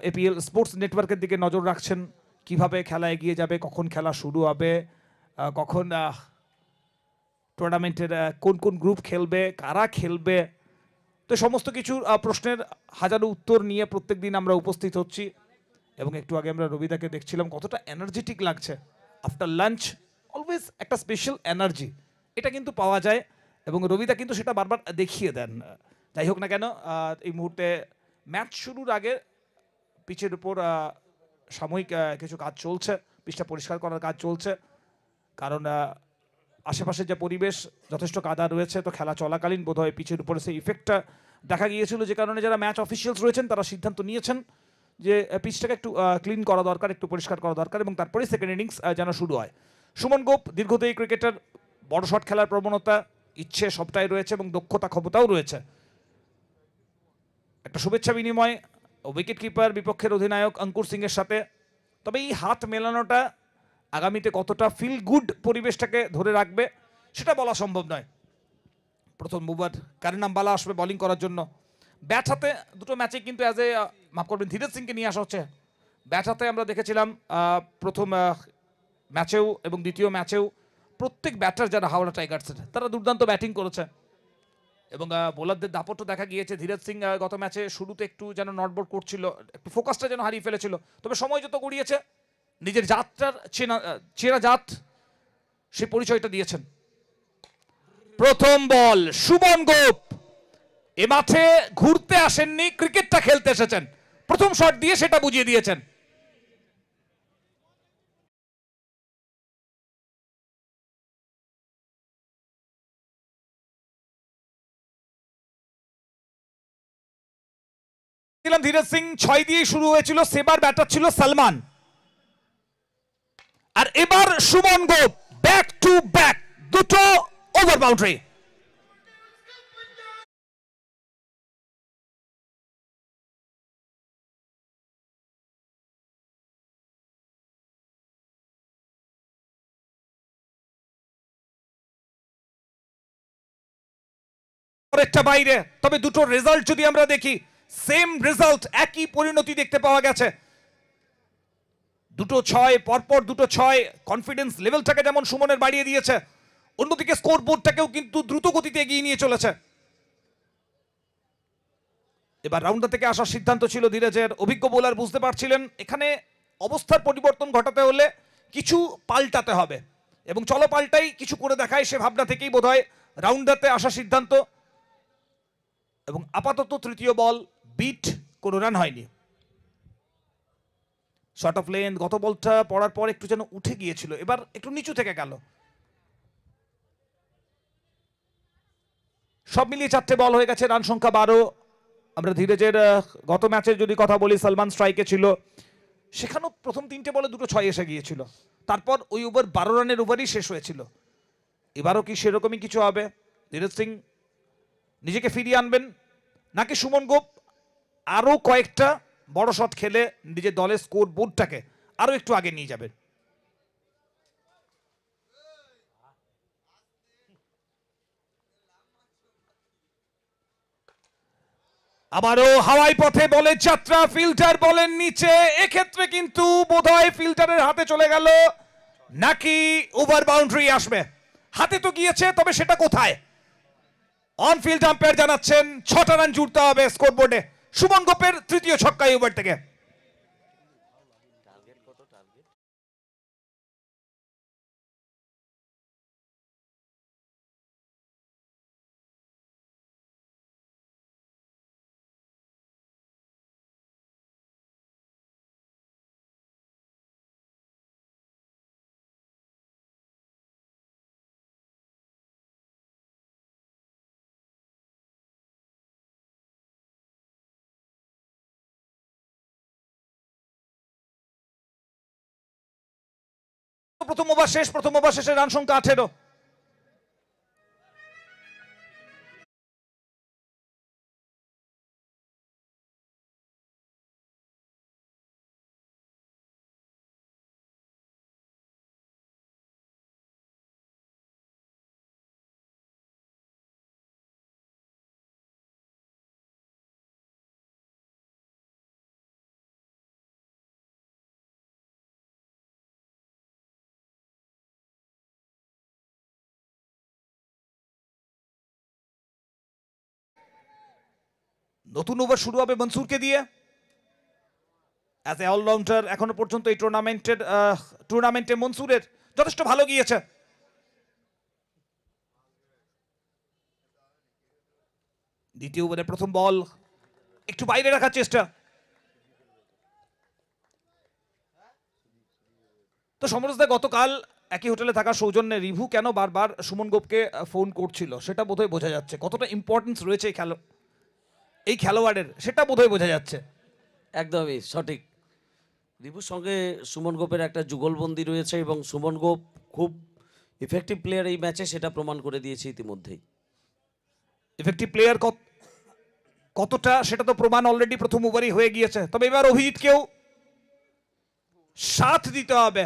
এপিএল স্পোর্টস নেটওয়ার্কের দিকে নজর রাখছেন, কিভাবে খেলা এগিয়ে যাবে, কখন খেলা শুরু হবে, কখন টুর্নামেন্টের কোন কোন গ্রুপ খেলবে, কারা খেলবে। তো সমস্ত কিছু প্রশ্নের হাজারো উত্তর নিয়ে প্রত্যেক দিন আমরা উপস্থিত হচ্ছি এবং একটু আগে আমরা রবিদাকে দেখছিলাম কতটা এনার্জেটিক লাগছে। আফটার লাঞ্চ অলওয়েজ একটা স্পেশাল এনার্জি এটা কিন্তু পাওয়া যায় এবং রবিদা কিন্তু সেটা বারবার দেখিয়ে দেন। যাই হোক না কেন, এই মুহূর্তে ম্যাচ শুরুর আগে পিচের উপর সাময়িক কিছু কাজ চলছে, পিচটা পরিষ্কার করার কাজ চলছে, কারণ আশেপাশে যে পরিবেশ যথেষ্ট কাদা রয়েছে। তো খেলা চলাকালীন বোধহয় পিচের উপরে সেই ইফেক্টটা দেখা গিয়েছিল, যে কারণে যারা ম্যাচ অফিসিয়ালস রয়েছেন তারা সিদ্ধান্ত নিয়েছেন যে পিচটাকে একটু ক্লিন করা দরকার, একটু পরিষ্কার করা দরকার এবং তারপরে সেকেন্ড ইনিংস যেন শুরু হয়। সুমন গোপ দীর্ঘদেহী ক্রিকেটার, বড় শট খেলার প্রবণতা, ইচ্ছে সবটাই রয়েছে এবং দক্ষতা ক্ষমতাও রয়েছে। একটা শুভেচ্ছা বিনিময় উইকেট কিপার বিপক্ষের অধিনায়ক অঙ্কুর সিং এর সাথে। তবে এই হাত মেলানোটা আগামীতে কতটা ফিল গুড পরিবেশটাকে ধরে রাখবে সেটা বলা সম্ভব নয়। প্রথম মুভার কারিন আম্বালা আসবে বোলিং করার জন্য। ব্যাট হাতে দুটো ম্যাচে কিন্তু অ্যাজ এ মাফ করবেন ধীরজ সিংকে নিয়ে আসা হচ্ছে। ব্যাট হাতে আমরা দেখেছিলাম প্রথম ম্যাচেও এবং দ্বিতীয় ম্যাচেও প্রত্যেক ব্যাটার যারা হাওড়া টাইগার্সের তারা দুর্দান্ত ব্যাটিং করেছে এবং বোলারদের দাপটও দেখা গিয়েছে। ধীরজ সিং গত ম্যাচে শুরুতে একটু যেন নটবট করছিল, একটু ফোকাসটা যেন হারিয়ে ফেলেছিল, তবে সময় যত গড়িয়েছে নিজের জাতটার চেনা জাত সে পরিচয়টা দিয়েছেন। প্রথম বল সুমন গোপ এ মাঠে ঘুরতে আসেননি, ক্রিকেটটা খেলতে এসেছেন, প্রথম শট দিয়ে সেটা বুঝিয়ে দিয়েছেন। ধীরজ সিং 6 দিয়ে শুরু হয়েছিল, সেবার ব্যাটার ছিল সালমান, আর এবার সুমন গোপ ব্যাক টু ব্যাক দুটো ওভার বাউন্ডারি। একটা বাইরে, তবে দুটো রেজাল্ট যদি আমরা দেখি সেম রেজাল্ট, একই পরিণতি দেখতে পাওয়া গেছে। দুটো 6 পরপর দুটো 6, কনফিডেন্স লেভেলটাকে যেমন সুমনের বাড়িয়ে দিয়েছে, অন্যদিকে স্কোর বোর্ডটাকেও কিন্তু দ্রুত গতিতে এগিয়ে নিয়ে চলেছে। এবার রাউন্ডার থেকে আসার সিদ্ধান্ত ছিল ধীরজের। অভিজ্ঞ বোলার বুঝতে পারছিলেন এখানে অবস্থার পরিবর্তন ঘটাতে হলে কিছু পাল্টাতে হবে এবং চলো পাল্টাই কিছু করে দেখায়, সে ভাবনা থেকেই বোধহয় রাউন্ডারতে আসার সিদ্ধান্ত। এবং আপাতত তৃতীয় বল বিট, কোনো রান হয়নি। শর্ট অফ লেন্থ, গত বলটা পড়ার পর একটু যেন উঠে গিয়েছিল, এবার একটু নিচু থেকে গেল। সব মিলিয়ে 4টে বল হয়ে গেছে, রান সংখ্যা 12। আমরা ধীরজের গত ম্যাচের যদি কথা বলি, সালমান স্ট্রাইকে ছিল, সেখানেও প্রথম 3টে বলে দুটো 6 এসে গিয়েছিল, তারপর ওই ওভার 12 রানের ওভারই শেষ হয়েছিল। এবারও কি সেরকমই কিছু হবে? ধীরজ সিং নিজেকে ফিরিয়ে আনবেন, নাকি সুমন গোপ আরো কয়েকটা বড় শট খেলে নিজের দলের স্কোর বোর্ডটাকে আরো একটু আগে নিয়ে যাবেন? আবারও হাওয়াই পথে বলের যাত্রা, ফিল্টার বলেন নিচে, এক্ষেত্রে কিন্তু বোধহয় ফিল্টারের হাতে চলে গেল, নাকি ওভার বাউন্ডারি আসবে? হাতে তো গিয়েছে, তবে সেটা কোথায়? অন ফিল্ড আম্পায়ার জানাচ্ছেন 6টা রান জুড়তে হবে স্কোর বোর্ডে। সুমন গোপের তৃতীয় ছক্কা এই ওভার থেকে। প্রথম ওভার শেষ, প্রথম ওভার শেষে রান সংখ্যা 18। নতুন ওভার শুরু হবে মনসুরকে দিয়ে। অ্যাজ এ অলরাউন্ডার এখনো পর্যন্ত এই টুর্নামেন্টে মনসুরের যথেষ্ট ভালো গিয়েছে। দ্বিতীয় ওভারে প্রথম বল একটু বাইরে রাখার চেষ্টা। তো সমরসদা গতকাল একই হোটেলে থাকা সৌজন্যে রিভু কেন বারবার সুমন গোপকে ফোন করছিল সেটা বোধহয় বোঝা যাচ্ছে, কতটা ইম্পর্টেন্স রয়েছে এই খেলোয়াড়ের সেটা বোধহয় বোঝা যাচ্ছে। একদমই সঠিক। রিপুর সঙ্গে সুমন গোপের একটা যুগলবন্দি রয়েছে এবং সুমন গোপ খুব ইফেক্টিভ প্লেয়ার এই ম্যাচে, সেটা প্রমাণ করে দিয়েছে ইতিমধ্যেই। ইফেক্টিভ প্লেয়ার কতটা সেটা তো প্রমাণ অলরেডি প্রথম ওভারই হয়ে গিয়েছে। তবে এবার অভিজিৎকেও সাথ দিতে হবে।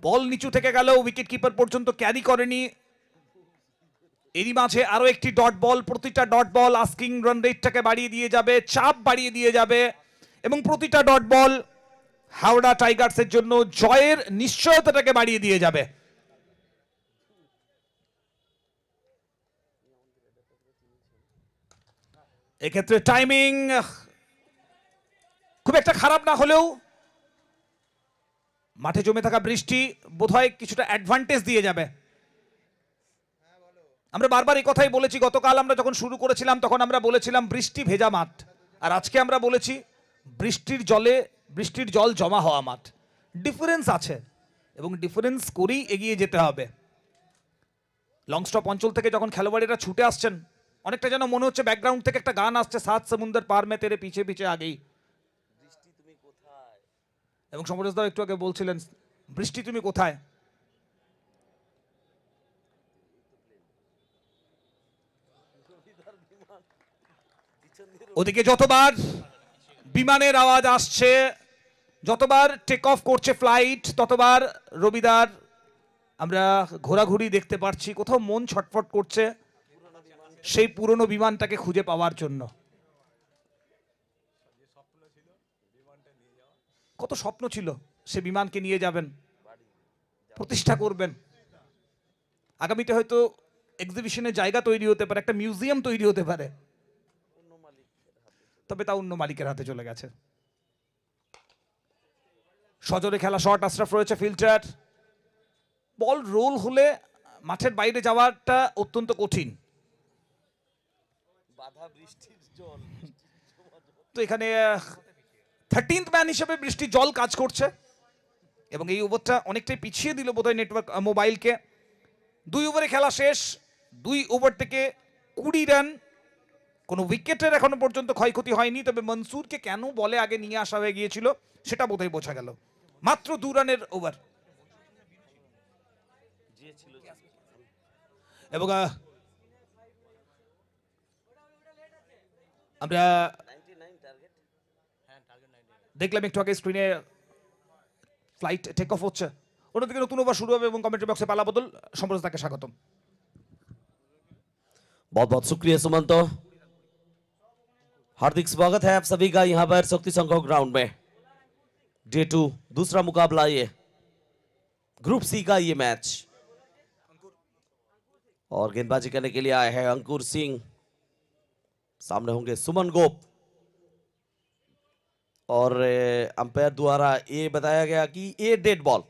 বল নিচু থেকে গেল, উইকেট কিপার পর্যন্ত ক্যারি করেনি এরই মাঝে আরো একটি ডট বল, প্রতিটা ডট বল আস্কিং রান রেটটাকে বাড়িয়ে দিয়ে যাবে, চাপ বাড়িয়ে দিয়ে যাবে, এবং প্রতিটা ডট বল হাওড়া টাইগার্সের জন্য জয়ের নিশ্চয়তাটাকে বাড়িয়ে দিয়ে যাবে। এক্ষেত্রে টাইমিং খুব একটা খারাপ না হলেও মাঠে জমে থাকা বৃষ্টি বোধহয় কিছুটা অ্যাডভান্টেজ দিয়ে যাবে। আমরা বারবার এই কথাই বলেছি, গতকাল আমরা যখন শুরু করেছিলাম তখন আমরা বলেছিলাম বৃষ্টি ভেজা মাঠ, আর আজকে আমরা বলেছি বৃষ্টির জল জমা হওয়া মাঠ। ডিফারেন্স আছে এবং ডিফারেন্স করেই এগিয়ে যেতে হবে। লং স্টপ অঞ্চল থেকে যখন খেলোয়াড়েরা ছুটে আসছেন, অনেকটা যেন মনে হচ্ছে ব্যাকগ্রাউন্ড থেকে একটা গান আসছে, সাত সমুন্দর পার মে তেরে পিছে পিছে আগেই। এবং সমরেশ দাও একটু আগে বলছিলেন বৃষ্টি তুমি কোথায়। ওদিকে যতবার বিমানের আওয়াজ আসছে, যতবার টেক অফ করছে ফ্লাইট, ততবার রবিদার আমরা ঘোরাঘুরি দেখতে পাচ্ছি, কোথাও মন ছটফট করছে সেই পুরনো বিমানটাকে খুঁজে পাওয়ার জন্য। কত স্বপ্ন ছিল সে বিমানকে নিয়ে যাবেন, প্রতিষ্ঠা করবেন, আগামীতে হয়তো এক্সিবিশনের জায়গা তৈরি হতে পারে, একটা মিউজিয়াম তৈরি হতে পারে, তবে তা অন্য মালিকের হাতে চলে গেছে। সজোরে খেলা শট, আশরাফ রয়েছে ফিল্টার, বল রোল হলে মাঠের বাইরে যাওয়াটা অত্যন্ত কঠিন। তো এখানে 13th ম্যান হিসেবে বৃষ্টি জল কাজ করছে এবং এই ওভারটা অনেকটাই পিছিয়ে দিল বোধহয় নেটওয়ার্ক মোবাইলকে। 2 ওভারে খেলা শেষ, 2 ওভার থেকে 20 রান, কোনো উইকেটের এখনো পর্যন্ত ক্ষয়ক্ষতি হয়নি, তবে মনসুরকে কেন বলে আগে নিয়ে আসা হয়ে গিয়েছিল সেটা বোধহয় বোঝা গেল। মাত্র 2 রানের ওভার এবং আমরা দেখলাম একটু আগে স্ক্রিনে ফ্লাইট টেক অফ হচ্ছে, অন্যদিকে নতুন ওভার শুরু হবে এবং কমেন্ট্রি বক্সে পালা বদল। সম্প্রদায়কে স্বাগতম। बहुत बहुत शुक्रिया सुमंत, हार्दिक स्वागत है आप सभी का यहाँ पर शक्ति संघ ग्राउंड में। डे 2 दूसरा मुकाबला, ये ग्रुप सी का ये मैच, और गेंदबाजी करने के लिए आए हैं अंकुर सिंह, सामने होंगे सुमन गोप, और अंपायर द्वारा ये बताया गया कि ये डेड बॉल।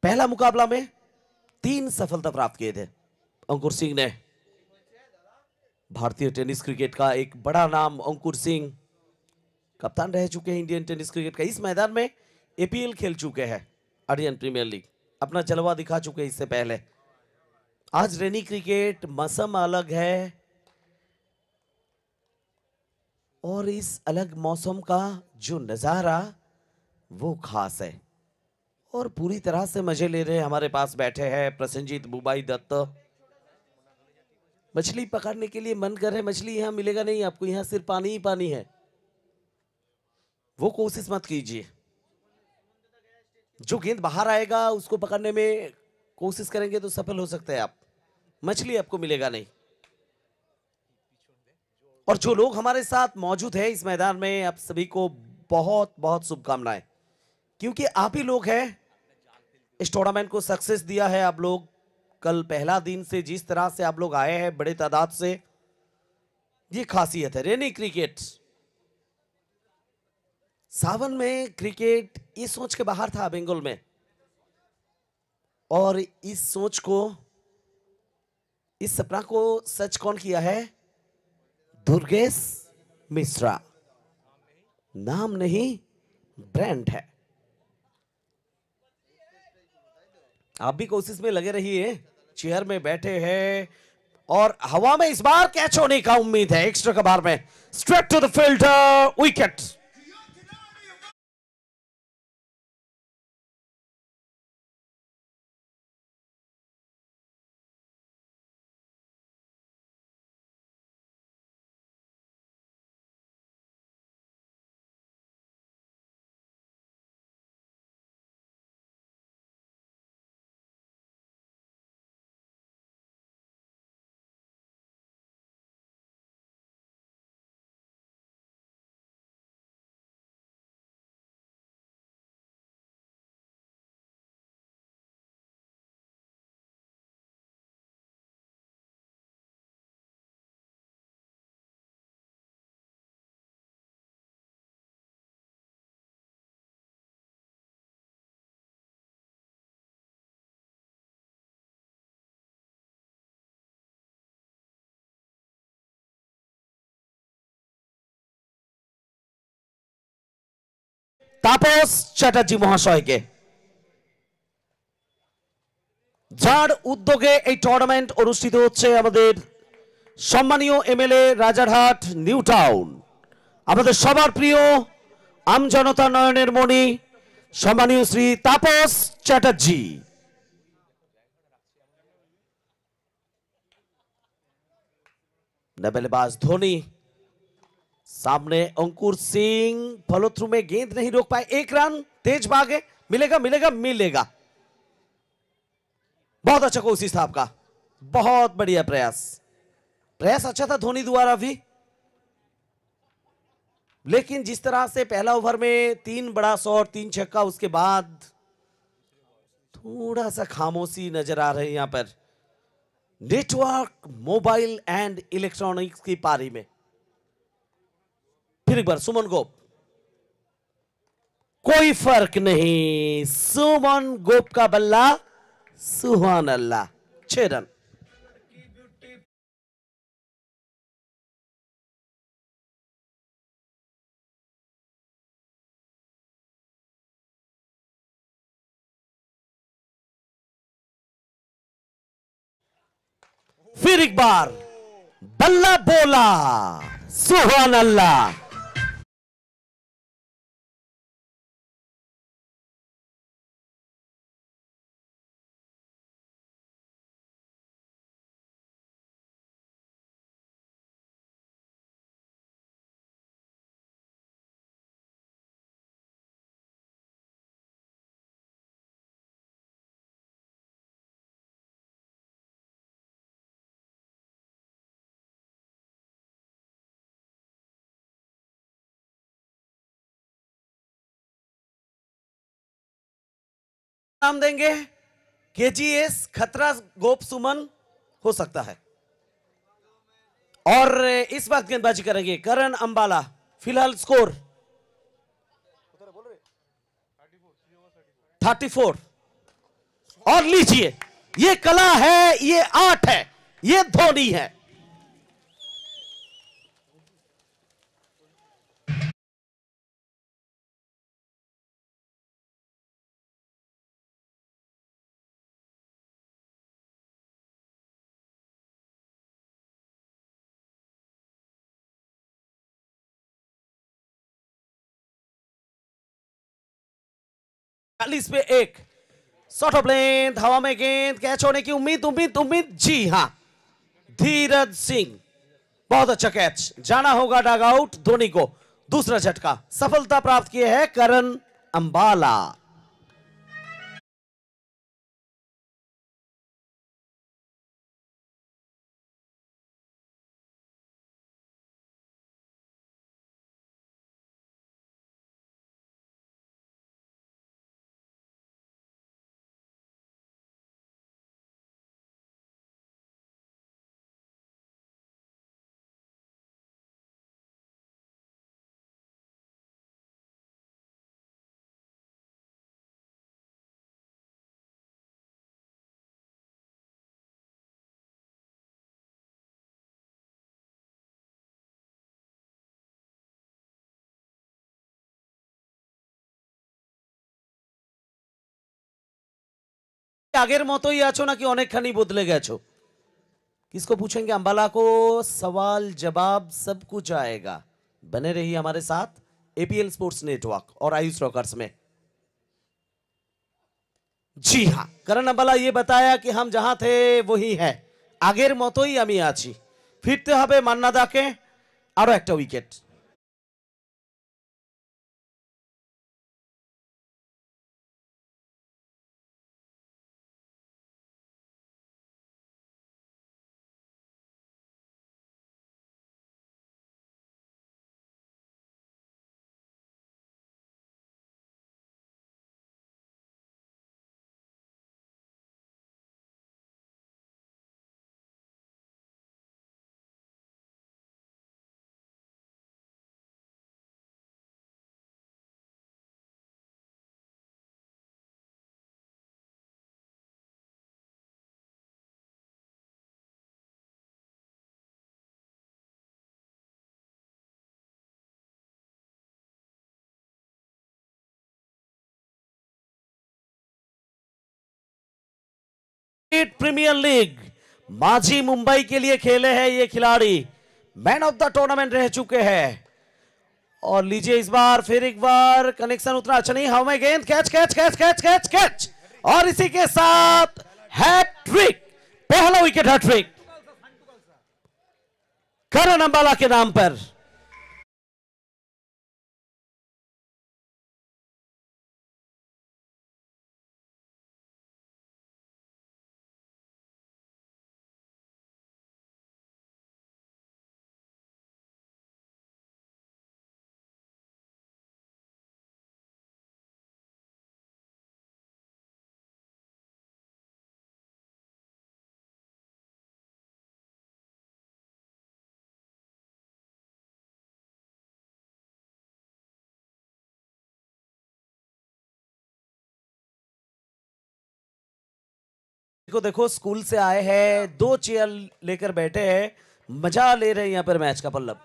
पहला मुकाबला में 3 सफलता प्राप्त किए थे अंकुर सिंह ने। भारतीय टेनिस क्रिकेट का एक बड़ा नाम अंकुर सिंह, कप्तान रह चुके हैं इंडियन टेनिस क्रिकेट का। इस मैदान में एपीएल खेल चुके हैं, इंडियन प्रीमियर लीग, अपना जलवा दिखा चुके हैं इससे पहले। आज रेनी क्रिकेट, मौसम अलग है, और इस अलग मौसम का जो नजारा वो खास है, और पूरी तरह से मजे ले रहे हैं। हमारे पास बैठे हैं प्रसन्नजीत बुबाई दत्त। मछली पकड़ने के लिए मन कर रहे, मछली यहाँ मिलेगा नहीं आपको, यहाँ सिर्फ पानी ही पानी है, वो कोशिश मत कीजिए। जो गेंद बाहर आएगा उसको पकड़ने में कोशिश करेंगे तो सफल हो सकते हैं आप, मछली आपको मिलेगा नहीं। और जो लोग हमारे साथ मौजूद हैं इस मैदान में, आप सभी को बहुत बहुत शुभकामनाएं, क्योंकि आप ही लोग हैं इस टूर्नामेंट को सक्सेस दिया है। आप लोग कल पहला दिन से जिस तरह से आप लोग आए हैं बड़े तादाद से, ये खासियत है रेनी क्रिकेट। सावन में क्रिकेट ये सोच के बाहर था बंगाल में, और इस सोच को, इस सपना को सच कौन किया है? दुर्गेश मिश्रा। नाम नहीं, ब्रांड है। आप भी कोशिश में लगे रहिए, चेयर में बैठे हैं, और हवा में इस बार कैच होने का उम्मीद है। एक्स्ट्रा कबार में straight to the fielder, wicket. Tapas Chatterjee মহাশয়কে, যার উদ্যোগে এই টুর্নামেন্ট অনুষ্ঠিত হচ্ছে। আমাদের সম্মানীয় এমএলএ রাজারহাট নিউ টাউন, আমাদের সবার প্রিয় আমজনতা নয়নের মণি সম্মানীয় শ্রী তাপস চ্যাটার্জি। बल्लेबाज धोनी, सामने अंकुर सिंह, फॉलो थ्रू में गेंद नहीं रोक पाए। एक रन, तेज भागे, मिलेगा मिलेगा मिलेगा। बहुत अच्छा कोशिश था आपका, बहुत बढ़िया प्रयास। प्रयास अच्छा था धोनी द्वारा भी, लेकिन जिस तरह से पहला ओवर में 3 बड़ा शॉट 3 छक्का, उसके बाद थोड़ा सा खामोशी नजर आ रही है यहां पर नेटवर्क, मोबाइल एंड इलेक्ट्रॉनिक्स की पारी में। फिर एक बार सुमन गोप, कोई फर्क नहीं, सुमन गोप का बल्ला, सुहान अल्लाह, 6 रन। फिर एक बार बल्ला बोला, सुहान अल्लाह। नाम देंगे केजीएस खतरा गोप सुमन हो सकता है। और इस बात गेंदबाजी करेंगे करण अंबाला। फिलहाल स्कोर 34। और लीजिए, ये कला है, ये आर्ट है, ये धोनी है। चालीस पे 1 शॉट ऑफ लेंथ, हवा में गेंद, कैच होने की उम्मीद उम्मीद उम्मीद। जी हां, धीरज सिंह, बहुत अच्छा कैच, जाना होगा डग आउट धोनी को। दूसरा झटका, सफलता प्राप्त किए है करण अंबाला। আগের মতোই আছো নাকি অনেকখানি বদলে গেছো? किसको पूछेंगे? अंबाला को। सवाल जवाब सब कुछ आएगा। बने रहिए हमारे साथ एपीएल स्पोर्ट्स नेटवर्क और आयुष रॉकर्स में। जी हाँ, करण अंबाला ये बताया कि हम जहां थे वही है, আগের মতোই আমি আছি। ফিরতে হবে মান্নাদাকে, আরো একটা উইকেট। प्रीमियर लीग माझी मुंबई के लिए खेले हैं ये खिलाड़ी, मैन ऑफ द टूर्नामेंट रह चुके हैं। और लीजिए इस बार फिर एक बार कनेक्शन उतना अच्छा नहीं, हाउ में गेंद, catch catch catch catch catch catch, और इसी के साथ हैट्रिक, पहला विकेट हैट्रिक करण अंबाला के नाम पर। देखो देखो स्कूल से आए हैं, 2 चेयर लेकर बैठे हैं, मजा ले रहे हैं यहाँ पर मैच का। पल्लव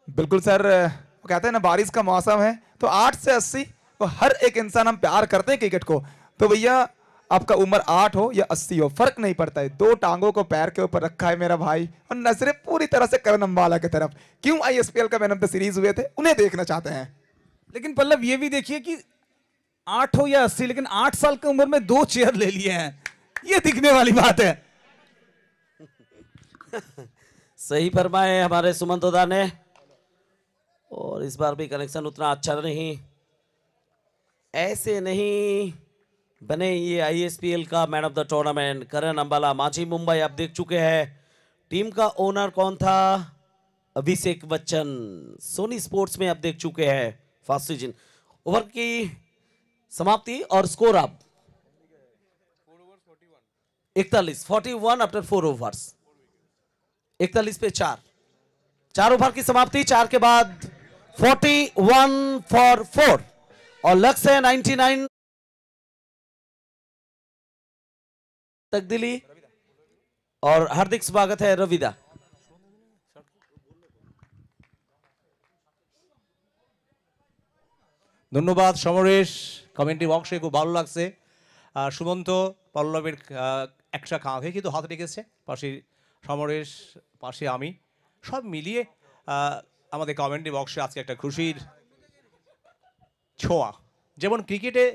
बिल्कुल सर, वो कहते हैं ना बारिश का मौसम है तो 8 से 80 वो हर एक इंसान हम प्यार करते हैं क्रिकेट को। तो भैया आपका उम्र 8 हो या 80 हो फर्क नहीं पड़ता है, 2 टांगों को पैर के ऊपर रखा है मेरा भाई और नजरें पूरी तरह से करण अंबाला की तरफ। क्यों आईएसपीएल का मैन ऑफ द सीरीज हुए थे उन्हें देखना चाहते हैं। लेकिन पल्लव ये भी देखिए कि 8 हो या 80, लेकिन 8 साल की उम्र में 2 चेयर ले लिए हैं, ये दिखने वाली बात है। सही फरमाए हमारे सुमंत ओदा ने, और इस बार भी कनेक्शन उतना अच्छा नहीं, ऐसे नहीं बने ये आईएसपीएल का मैन ऑफ द टूर्नामेंट। करण अंबाला, माझी मुंबई आप देख चुके हैं। टीम का ओनर कौन था? अभिषेक बच्चन। सोनी स्पोर्ट्स में आप देख चुके हैं फर्स्ट सीजन। ओवर की समाप्ति और स्कोर अब 41 आफ्टर 4 ओवर्स, 41 पे 4 ओवर की समाप्ति, 4 के बाद 41 फॉर 4 और लक्ष्य है 99 तक दिली। और हार्दिक स्वागत है रविदा। ধন্যবাদ সমরেশ, কমেন্ট্রি বক্সে খুব ভালো লাগছে। সুমন্ত পল্লবের একটা কাঁধে কিন্তু হাত রেখেছে, পাশে সমরেশ, পাশে আমি, সব মিলিয়ে আমাদের কমেন্ট্রি বক্সে আজকে একটা খুশির ছোঁয়া। যেমন ক্রিকেটে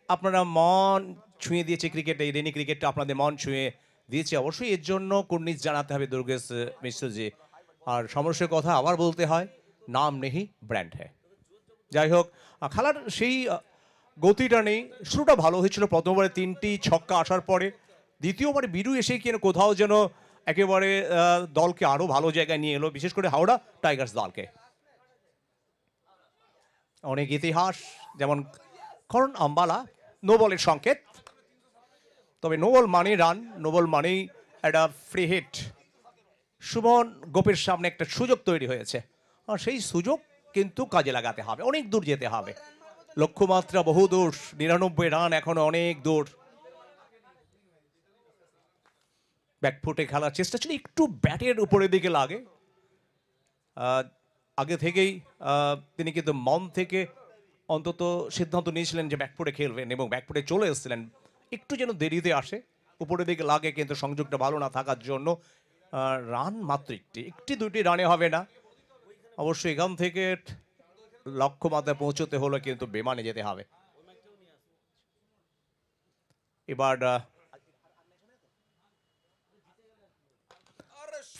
আপনারা মন ছুঁয়ে দিয়েছে, ক্রিকেটে এই রেনি ক্রিকেটটা আপনাদের মন ছুঁয়ে দিয়েছে, অবশ্যই এর জন্য কুর্নিশ জানাতে হবে দুর্গেশ মিশ্রজি। আর সমরেশের কথা আবার বলতে হয়, নাম নেহি ব্র্যান্ড হ্যাঁ। যাই হোক, খেলার সেই গতিটা নেই। শুরুটা ভালো হয়েছিল, প্রথম ওভারে 3টি ছক্কা আসার পরে দ্বিতীয় ওভারে বিরু এসে কি কোথাও যেন একেবারে দলকে আরও ভালো জায়গায় নিয়ে এলো, বিশেষ করে হাওড়া টাইগার্স দলকে। অনেক ইতিহাস, যেমন করণ আম্বালা, নো বলের সংকেত, তবে নো বল মানেই রান, নো বল মানেই একটা ফ্রি হিট। সুমন গোপের সামনে একটা সুযোগ তৈরি হয়েছে, আর সেই সুযোগ কিন্তু কাজে লাগাতে হবে, অনেক দূর যেতে হবে। লক্ষ্যমাত্রা বহু দূর, 99 রান এখনো অনেক দূর। ব্যাকফুটে খেলার চেষ্টা ছিল, একটু ব্যাটের উপরের দিকে লাগে। আগে থেকেই তিনি কিন্তু মন থেকে অন্তত সিদ্ধান্ত নিয়েছিলেন যে ব্যাকফুটে খেলবেন এবং ব্যাকফুটে চলে এসেছিলেন। একটু যেন দেরিতে আসে, উপরের দিকে লাগে, কিন্তু সংযোগটা ভালো না থাকার জন্য রান মাত্র একটি 2টি রানে হবে না। অবশ্যই এখান থেকে লক্ষ্যমাত্রায় পৌঁছতে হলে কিন্তু বেমানে যেতে হবে। এবার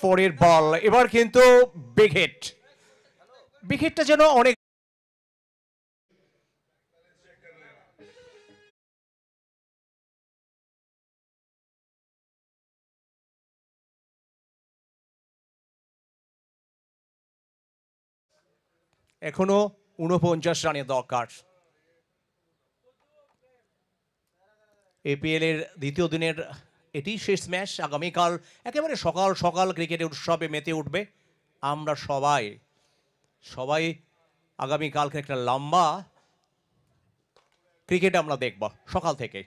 পরের বল, এবার কিন্তু বিগ হিট। বিগ হিটটা যেন অনেক এখনো 49 রানের দরকার। এপিএল এর দ্বিতীয় দিনের এটি শেষ ম্যাচ। আগামীকাল একেবারে সকাল সকাল ক্রিকেটের উৎসবে মেতে উঠবে। আমরা সবাই আগামীকালকে একটা লম্বা ক্রিকেট আমরা দেখব সকাল থেকে।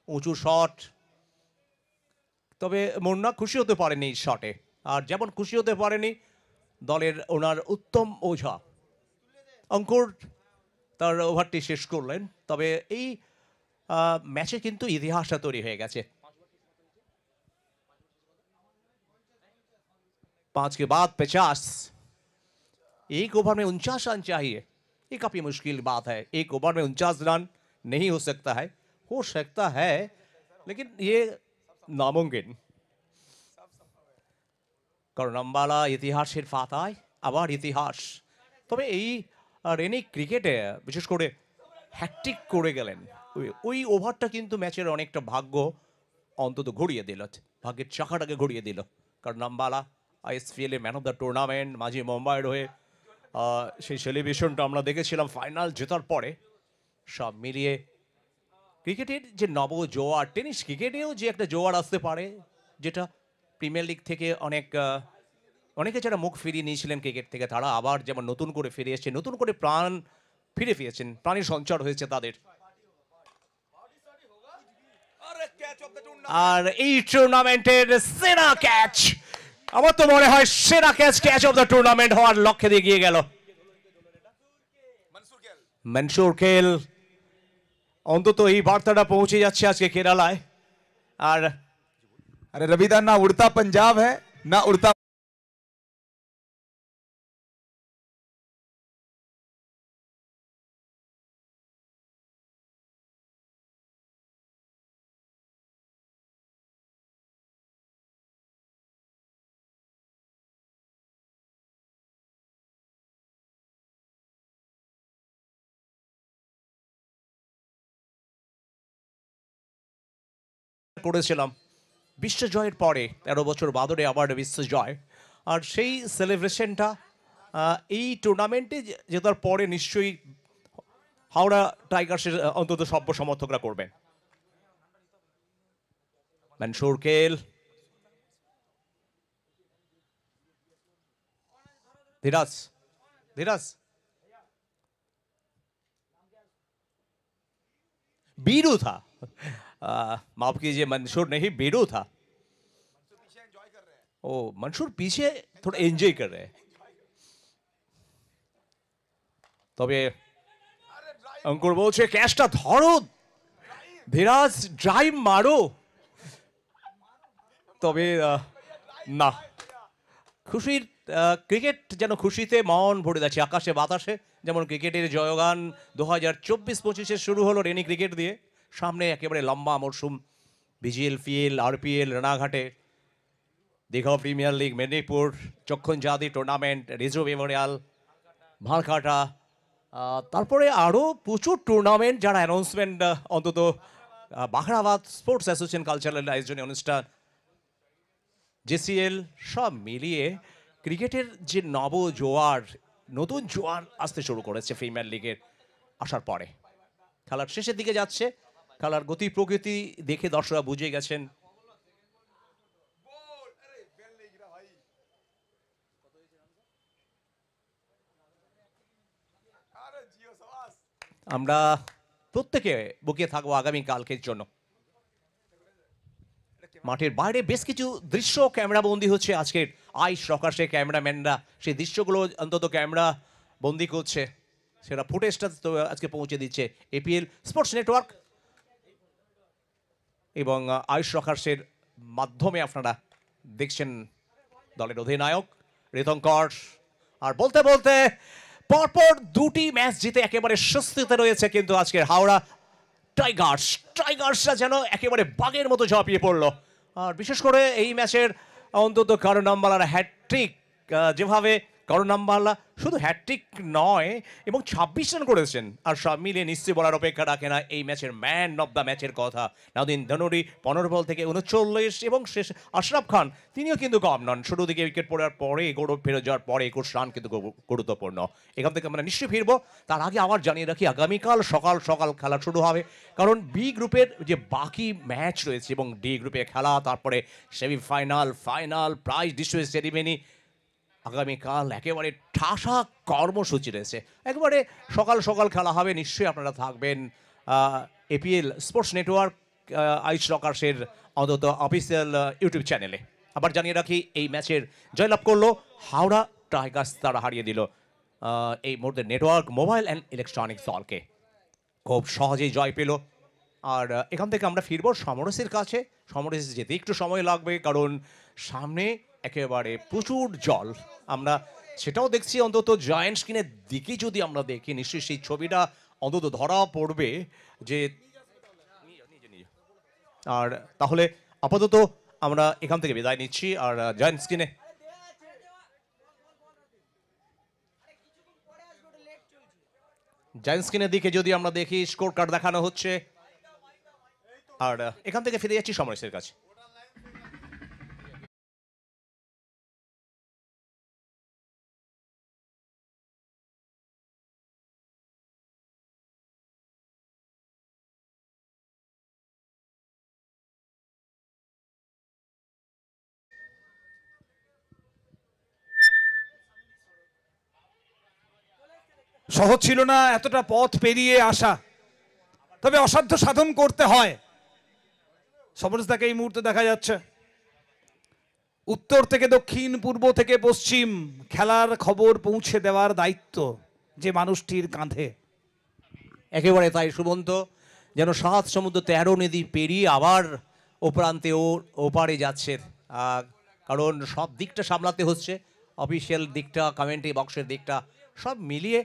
উঁচু শট, তবে মুন্না খুশি হতে পারেনি এই শটে, আর যেমন খুশি হতে পারেনি দলের ওনার উত্তম ওঝা। অঙ্কুর তার ওভারটি শেষ করলেন, তবে এই ম্যাচে কিন্তু ইতিহাসটা তৈরি হয়ে গেছে। 5 के बाद 50, एक ओवर में 49 रन चाहिए। ये काफी मुश्किल बात है, एक ओवर में 49 रन नहीं हो सकता है लेकिन ये নামুমকিন। কারণ আম্বালা ইতিহাসের পাতায় আবার ইতিহাস। তবে এই রেনি ক্রিকেটে বিশেষ করে হ্যাটট্রিক করে গেলেন, ওই ওভারটা কিন্তু ম্যাচের অনেকটা ভাগ্য অন্তত ঘুরিয়ে দিল, ভাগ্যের চাকাটাকে ঘুরিয়ে দিল। কারণ Ambala ISPL a man of the tournament, মাঝে মুম্বাইয়ের হয়ে সেই সেলিব্রেশনটা আমরা দেখেছিলাম ফাইনাল জেতার পরে। সব মিলিয়ে ক্রিকেটের যে নব জোয়ার, টেনিস ক্রিকেটেও যে একটা জোয়ার আসতে পারে, যেটা প্রিমিয়ার লিগ থেকে অনেকে যারা মুখ ফিরিয়ে নিয়েছিলেন ক্রিকেট থেকে, তারা আবার যেমন নতুন করে ফিরে এসেছে, নতুন করে প্রাণ ফিরে পেয়েছেন, প্রাণের সঞ্চার হয়েছে তাদের। আর এই টুর্নামেন্টের সেরা ক্যাচ, আমার তো মনে হয় সেরা ক্যাচ অফ দ্য টুর্নামেন্ট হওয়ার লক্ষ্যে দিয়ে গিয়ে গেল মনসুর খেল। অন্তত এই বার্তাটা পৌঁছে যাচ্ছে আজকে কেরালায়। আর अरे रविदा, ना उड़ता पंजाब है ना उड़ता করেছিলাম বিশ্ব জয়ের পরে 13 বছর বাদরে আবার বিশ্ব জয়। আর সেই সেলিব্রেশনটা এই টুর্নামেন্টে জেতার পরে নিশ্চয়ই হাওড়া টাইগার্সের অন্তত সভ্য সমর্থকরা করবেন। মনসুর খেল, धीरज बीरू था, माफ कीजिए मंसूर नहीं बीरू था। ओ मंसूर पीछे थोड़ा एंजॉय कर रहे हैं। তবে অঙ্কুর বলছে ক্যাচটা ধরো ধীরাজ, ড্রাইভ মারো। তবে না, খুশির ক্রিকেট যেন খুশিতে মন ভরে যাচ্ছে আকাশে বাতাসে। যেমন ক্রিকেটের জয়গান 2024-25 শুরু হলো রেনি ক্রিকেট দিয়ে, সামনে একেবারে লম্বা মরশুম বিজিএল, আরপিএল, রানাঘাটে, দীঘা প্রিমিয়ার লিগ, মেদিনীপুর, চক্ষণ জাতি টুর্নামেন্ট, রিজু মেমোরিয়াল, ভালকাটা, তারপরে আরও প্রচুর টুর্নামেন্ট যারা অ্যানাউন্সমেন্ট, অন্তত বাখরাবাদ স্পোর্টস অ্যাসোসিয়েশন কালচারাল আয়োজনে অনুষ্ঠান, জেসিএল, সব মিলিয়ে ক্রিকেটের যে নতুন জোয়ার আসতে শুরু করেছে প্রিমিয়ার লিগের আসার পরে। খেলার শেষের দিকে যাচ্ছে, খেলার গতি প্রকৃতি দেখে দর্শকরা বুঝে গেছেন। আমরা প্রত্যেকে বুকিয়ে থাকবো আগামী কালকের জন্য। মাঠের বাইরে বেশ কিছু দৃশ্য ক্যামেরা বন্দি হচ্ছে আজকের আইস রকার্সের ক্যামেরাম্যানরা, সেই দৃশ্যগুলো অন্তত ক্যামেরা বন্দি করছে, সেটা ফুটেজটা তো আজকে পৌঁছে দিচ্ছে এপিএল স্পোর্টস নেটওয়ার্ক এবং আইস রকার্সের মাধ্যমে আপনারা দেখছেন দলের অধিনায়ক ঋতঙ্কর। আর বলতে বলতে পরপর দুটি ম্যাচ জিতে একেবারে স্বস্তিতে রয়েছে কিন্তু আজকের হাওড়া টাইগার্সরা যেন একেবারে বাঘের মতো ঝাঁপিয়ে পড়লো। আর বিশেষ করে এই ম্যাচের অন্তত কারণ আম্বালার হ্যাটট্রিক, যেভাবে কারণ আম্বালা শুধু হ্যাটট্রিক নয় এবং 26 রান করেছেন, আর সব মিলিয়ে নিশ্চয়ই বলার অপেক্ষা রাখে না এই ম্যাচের ম্যান অফ দ্য ম্যাচের কথা নাদিন ধনুরি 15 বল থেকে 39 এবং শেষ আশরাফ খান তিনিও কিন্তু কম নন। শুরু দিকে উইকেট পড়ার পরে গৌরব ফেরত যাওয়ার পরে 21 রান কিন্তু গুরুত্বপূর্ণ। এখান থেকে আমরা নিশ্চয়ই ফিরবো। তার আগে আবার জানিয়ে রাখি আগামীকাল সকাল খেলা শুরু হবে, কারণ বি গ্রুপের যে বাকি ম্যাচ রয়েছে এবং ডি গ্রুপে খেলা, তারপরে semifinal, final, prize distribution ceremony, আগামীকাল একেবারে ঠাসা কর্মসূচি রয়েছে। একেবারে সকাল খেলা হবে, নিশ্চয়ই আপনারা থাকবেন এপিএল স্পোর্টস নেটওয়ার্ক আইস রকার্সের অন্তত অফিসিয়াল ইউটিউব চ্যানেলে। আবার জানিয়ে রাখি এই ম্যাচের জয়লাভ করলো হাওড়া টাইগার্স, তারা হারিয়ে দিল এই মুহূর্তে নেটওয়ার্ক মোবাইল অ্যান্ড ইলেকট্রনিক্স দলকে, খুব সহজেই জয় পেল। আর এখান থেকে আমরা ফিরবো সমরসের কাছে। সমরসে যেতে একটু সময় লাগবে, কারণ সামনে একেবারে প্রচুর জল। আমরা সেটাও দেখছি অন্তত জয়েন্ট স্ক্রিনের দিকে যদি আমরা দেখি নিশ্চয়ই সেই ছবিটা অন্তত ধরা পড়বে যে আর তাহলে আপাতত আমরা এখান থেকে বিদায় নিচ্ছি। আর জয়েন্ট স্ক্রিনে জয়েন্ট স্ক্রিনের দিকে যদি আমরা দেখি স্কোর কার্ড দেখানো হচ্ছে। আর এখান থেকে ফিরে যাচ্ছি সমরেশের কাছে। সহজ ছিল না এতটা পথ পেরিয়ে আসা, তবে অসাধ্য সাধন করতে হয়। সমরসদাকে এই মুহূর্তে দেখা যাচ্ছে উত্তর থেকে দক্ষিণ, পূর্ব থেকে পশ্চিম খেলার খবর পৌঁছে দেওয়ার দায়িত্ব যে মানুষটির কাঁধে। একেবারে তাই সুমন্ত, যেন 7 সমুদ্র 13 নদী পেরিয়ে আবার ও প্রান্তে ওপারে যাচ্ছে। কারণ সব দিকটা সামলাতে হচ্ছে, অফিসিয়াল দিকটা, কমেন্ট্রি বক্সের দিকটা, সব মিলিয়ে